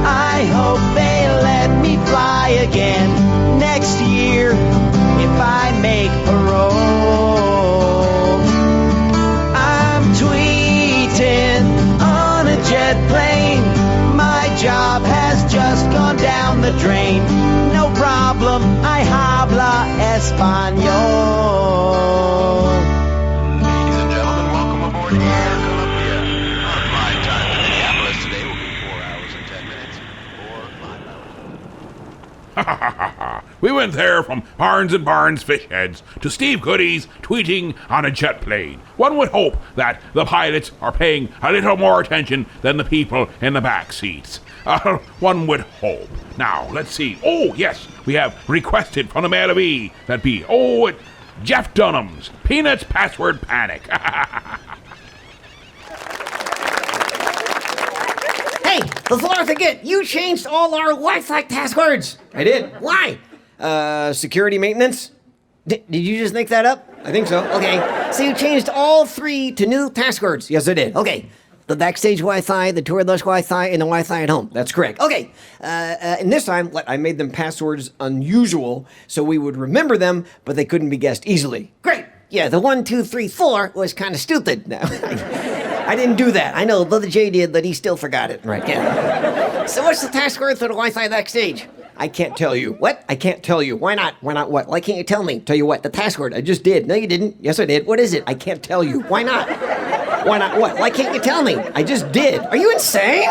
I hope they let me fly again next year if I make parole. I'm tweeting on a jet plane. My job has just gone down the drain. No problem, I habla Espanol. Ladies and gentlemen, welcome aboard Air Columbia. Our flight time to Minneapolis today will be 4 hours and 10 minutes, or 5 hours. We went there from Barnes and Barnes Fish Heads to Steve Goody's tweeting on a jet plane. One would hope that the pilots are paying a little more attention than the people in the back seats. One would hope. Now, let's see. Oh, yes, we have requested from the mail of E that be, Jeff Dunham's Peanuts Password Panic. Hey, before I forget, you changed all our Wi-Fi passwords. I did. Why? Security maintenance? Did you just make that up? I think so. Okay, so you changed all 3 to new passwords. Yes, I did. Okay, the backstage Wi-Fi, the Tour Lush Wi-Fi, and the Wi-Fi at home. That's correct. Okay, And this time, I made them passwords unusual so we would remember them, but they couldn't be guessed easily. Great. Yeah, the 1, 2, 3, 4 was kind of stupid. No, I didn't do that. I know, Brother Jay did, but he still forgot it. Right. Yeah. So what's the password for the Wi-Fi backstage? I can't tell you. What? I can't tell you. Why not? Why not what? Why can't you tell me? Tell you what, the password, I just did. No, you didn't. Yes, I did. What is it? I can't tell you. Why not? Why not what? Why can't you tell me? I just did. Are you insane?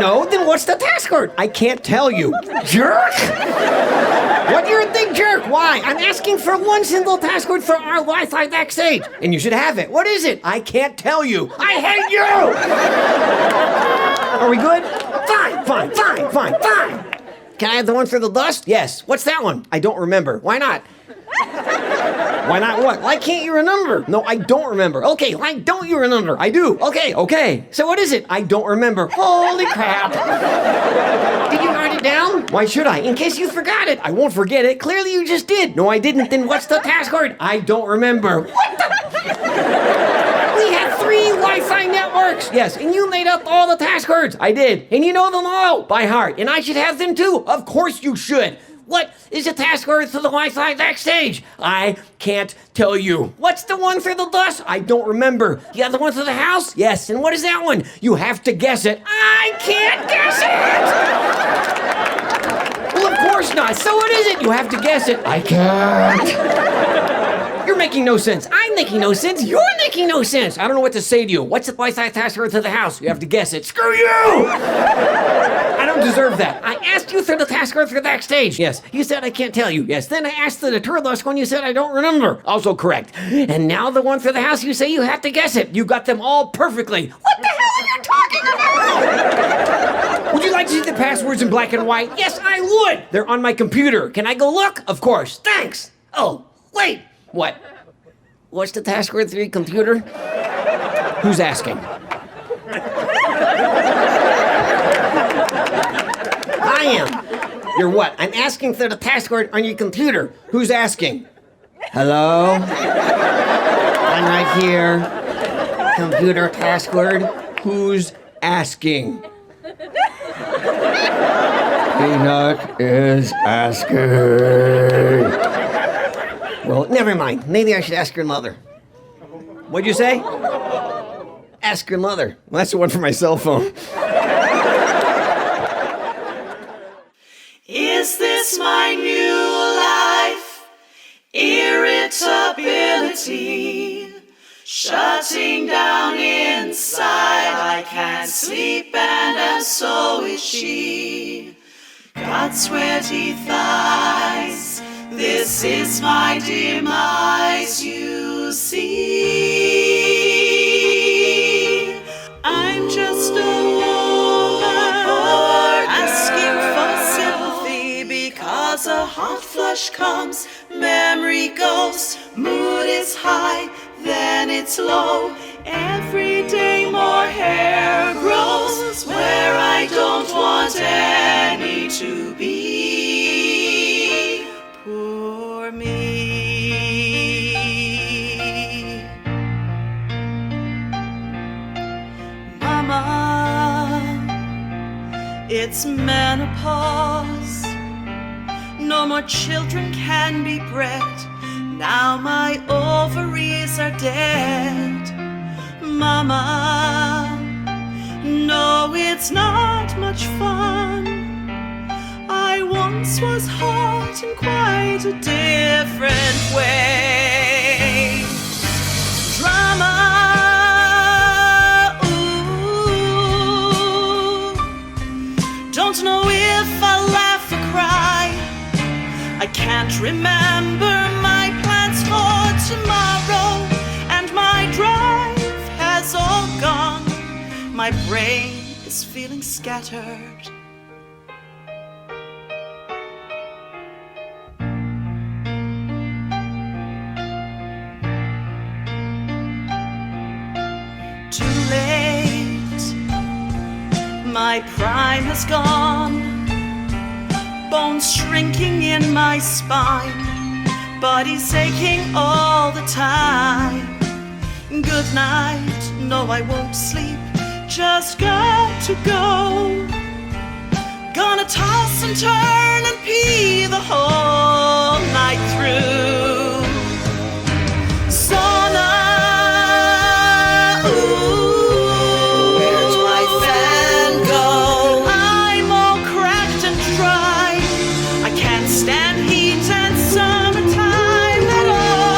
No, then what's the password? I can't tell you. Jerk! What, you're a big jerk. Why? I'm asking for one single password for our Wi-Fi backstage. And you should have it. What is it? I can't tell you. I hate you! Are we good? Fine. Can I have the one for the dust? Yes. What's that one? I don't remember. Why not? Why not what? Why can't you remember? No, I don't remember. Okay, why don't you remember? I do. Okay. So what is it? I don't remember. Holy crap. Did you write it down? Why should I? In case you forgot it. I won't forget it. Clearly you just did. No, I didn't. Then what's the password? I don't remember. What the? We had 3 Wi-Fi networks. Yes. And you made up all the passwords. I did. And you know them all. By heart. And I should have them too. Of course you should. What is the password for the Wi-Fi backstage? I can't tell you. What's the one for the bus? I don't remember. You have the one for the house? Yes. And what is that one? You have to guess it. I can't guess it! Well, of course not. So what is it? You have to guess it. I can't. You're making no sense. I'm making no sense. You're making no sense. I don't know what to say to you. What's the Wi-Fi password to the house? You have to guess it. Screw you! I don't deserve that. I asked you for the password for the backstage. Yes. You said I can't tell you. Yes. Then I asked for the Turles one. You said I don't remember. Also correct. And now the one for the house, you say you have to guess it. You got them all perfectly. What the hell are you talking about? Would you like to see the passwords in black and white? Yes, I would. They're on my computer. Can I go look? Of course. Thanks. Oh, wait. What? What's the password for your computer? Who's asking? I am. You're what? I'm asking for the password on your computer. Who's asking? Hello? I'm right here. Computer password. Who's asking? Peanut is asking. Well, never mind. Maybe I should ask your mother. What'd you say? Ask your mother. Well, that's the one for my cell phone. Is this my new life? Irritability, shutting down inside. I can't sleep and so is she. Got sweaty thighs. This is my demise, you see. I'm just a woman asking for sympathy because a hot flush comes, memory goes, mood is high, then it's low. Every day more hair grows where I don't want any to be. Poor me. Mama, it's menopause. No more children can be bred. Now my ovaries are dead. Mama, no, it's not much fun. I once was hot in quite a different way. Drama, ooh. Don't know if I'll laugh or cry. I can't remember my plans for tomorrow, and my drive has all gone. My brain is feeling scattered. Too late, my prime has gone. Bones shrinking in my spine, body's aching all the time. Good night, no I won't sleep, just got to go. Gonna toss and turn and pee the whole night through. Sauna, ooh, where's my fan go? I'm all cracked and dry. I can't stand heat and summertime at all.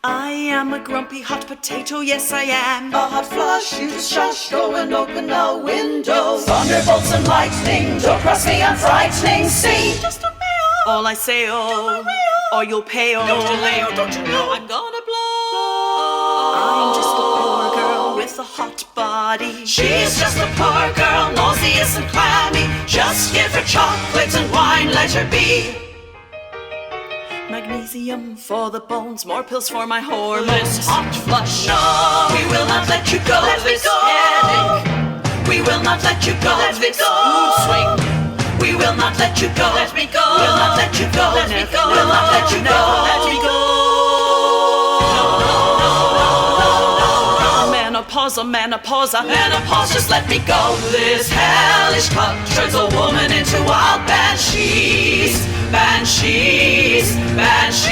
I am a grumpy hot potato, yes I am. A hot flush, you just shush, go and open a window. Thunderbolts and lightning, don't cross me, I'm frightening. See, just a mayo. All I say, oh, or you'll pay, oh. Don't delay, oh, don't you know I'm gonna blow. I'm just a poor girl with a hot body. She's just a poor girl, nauseous and clammy. Just give her chocolate and wine, let her be. Magnesium for the bones, more pills for my hormones. Hot flush, no, we will not let you go. Let me go. Headache, we will not let you go. Let me go. Mood swing, we will not let you go. Let me go. We'll not let you go. Let me go. We'll not let you go. Let me go. No, no. menopause, just let me go. This hellish cup turns a woman into wild banshees, banshees, banshees.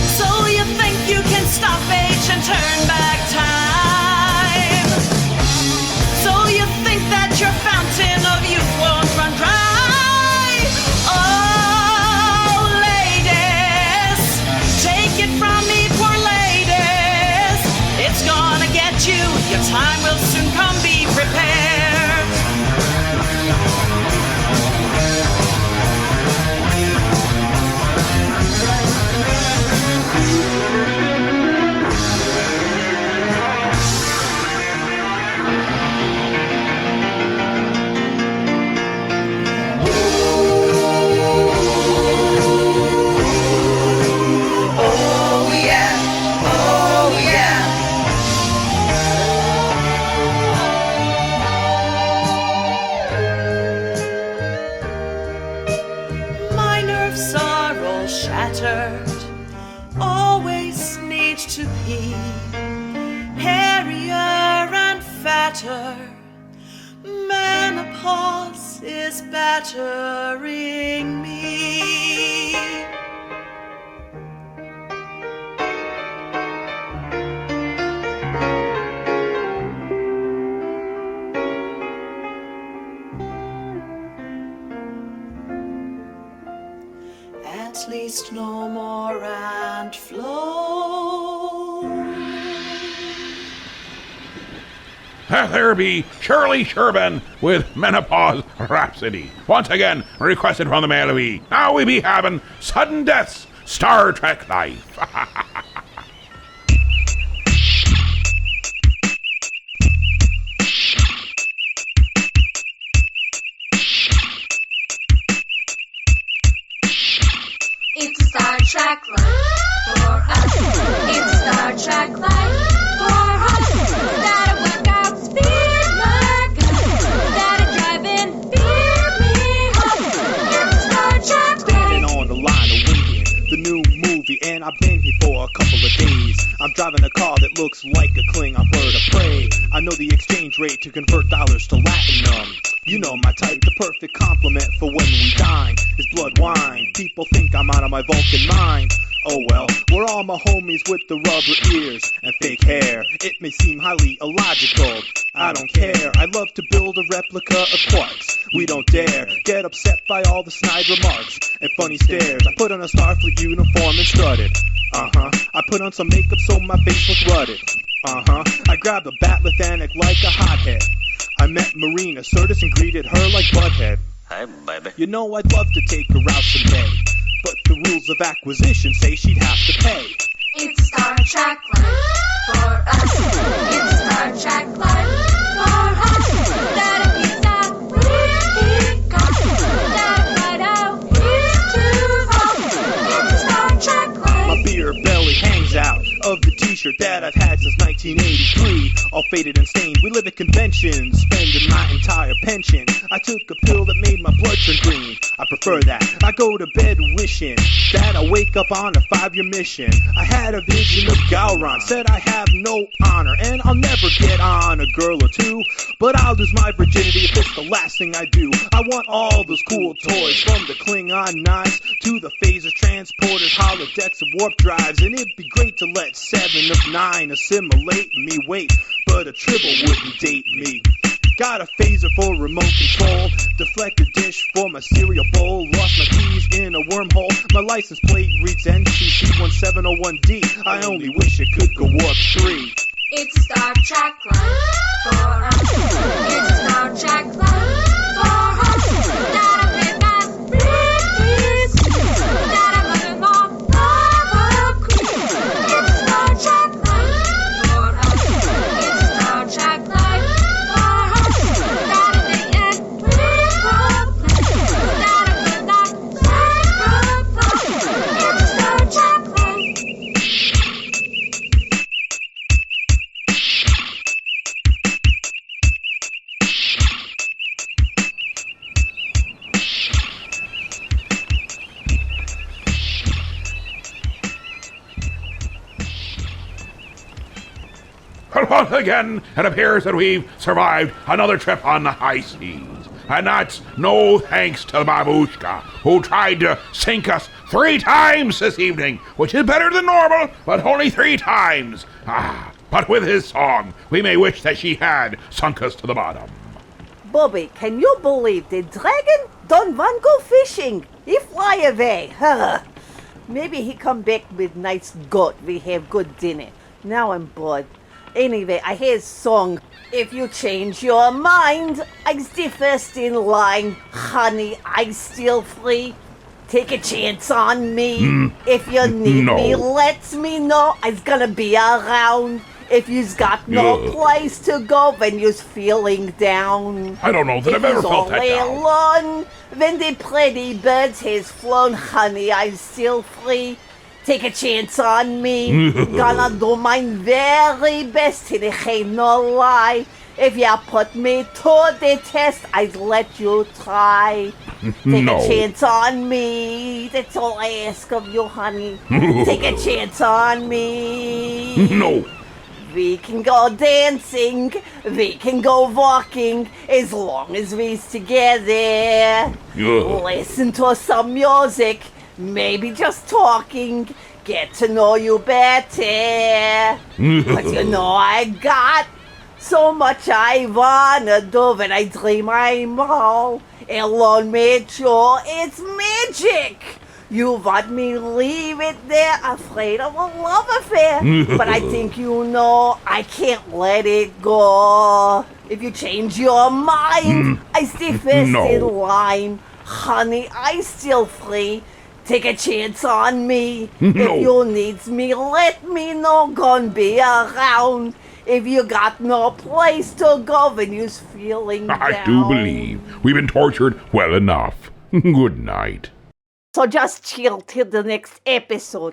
So you think you can stop age and turn back time? So you think that your fountain of youth won't run dry? Oh, ladies, take it from me, poor ladies. It's gonna get you. Your time will soon come. Be prepared. Always need to pee, hairier and fatter. Menopause is battering me. At least no more ant flow. There be Shirley Sherman with Menopause Rhapsody. Once again, requested from the Mail-O-E. Now we be having Sudden Death's Star Trek Life. It's a Star Trek life for us. It's a Star Trek life for us. Gotta work out speed like us. Gotta drive in fear me up. It's a Star Trek life. Standing on the line of waiting, the new movie, and I've been here for a couple of days. I'm driving a car that looks like a Klingon bird of prey. I know the exchange rate to convert dollars to Latinum. You know my type, the perfect compliment for when we dine is blood wine. People think I'm out of my Vulcan mind. Oh well, we're all my homies with the rubber ears and fake hair. It may seem highly illogical, I don't care. I love to build a replica of Quarks. We don't dare get upset by all the snide remarks and funny stares. I put on a Starfleet uniform and strutted. I put on some makeup so my face looked rutted. I grabbed a Batlethanic like a hothead. I met Marina Sirtis and greeted her like Butthead. Hi, baby. You know I'd love to take her out someday, but the rules of acquisition say she'd have to pay. It's a Star Trek life for us. It's a Star Trek life for us. Gotta keep that really gone. Gotta find out who's too far. It's a Star Trek life. My beer belly hangs out of the t-shirt that I've had since 1983. All faded and stained, we live at conventions, spending my entire pension. I took a pill that made my blood turn green. I prefer that. I go to bed wishing that I wake up on a 5-year mission. I had a vision of Gowron, said I have no honor, and I'll never get on a girl or two. But I'll lose my virginity if it's the last thing I do. I want all those cool toys, from the Klingon knives to the phasers, transporters, holodecks, and warp drives. And it'd be great to let 7 of 9 assimilate me. Wait, but a tribble wouldn't date me. Got a phaser for remote control, deflector dish for my cereal bowl, lost my keys in a wormhole, my license plate reads NCC1701D, I only wish it could go warp 3. It's a Star Trek life for us. It's a Star Trek life for us. Gotta pick us breeze. Gotta mother more lava queen. It's a Star Trek life for us. It's a Star Trek life for us. Gotta make it pretty problem. Gotta put that sacrifice. It's a Star Trek life. Well, once again, it appears that we've survived another trip on the high seas. And that's no thanks to Babushka, who tried to sink us 3 times this evening, which is better than normal, but only 3 times. But with his song, we may wish that she had sunk us to the bottom. Bobby, can you believe the dragon don't want go fishing? He fly away. Maybe he come back with nice goat. We have good dinner. Now I'm bored. Anyway, I hear his song. If you change your mind, I'm the first in line. Honey, I'm still free. Take a chance on me. If you need me, let me know. I'm gonna be around. If you've got no place to go when you're feeling down. I don't know that I've ever felt that down. Alone, when the pretty birds has flown, honey, I'm still free. Take a chance on me. Gonna do my very best, and it ain't no lie. If you put me to the test, I'd let you try. Take a chance on me. That's all I ask of you, honey. Take a chance on me. No. We can go dancing, we can go walking, as long as we're together. Listen to some music, maybe just talking, get to know you better. But you know I got so much I wanna do when I dream I'm all alone with you. It's magic. You want me leave it there, afraid of a love affair. But I think you know I can't let it go. If you change your mind, I stay first in line. Honey, I still free. Take a chance on me. If you needs me, let me know. Gonna be around. If you got no place to go when you're feeling down. I do believe we've been tortured well enough. Good night. So just chill till the next episode.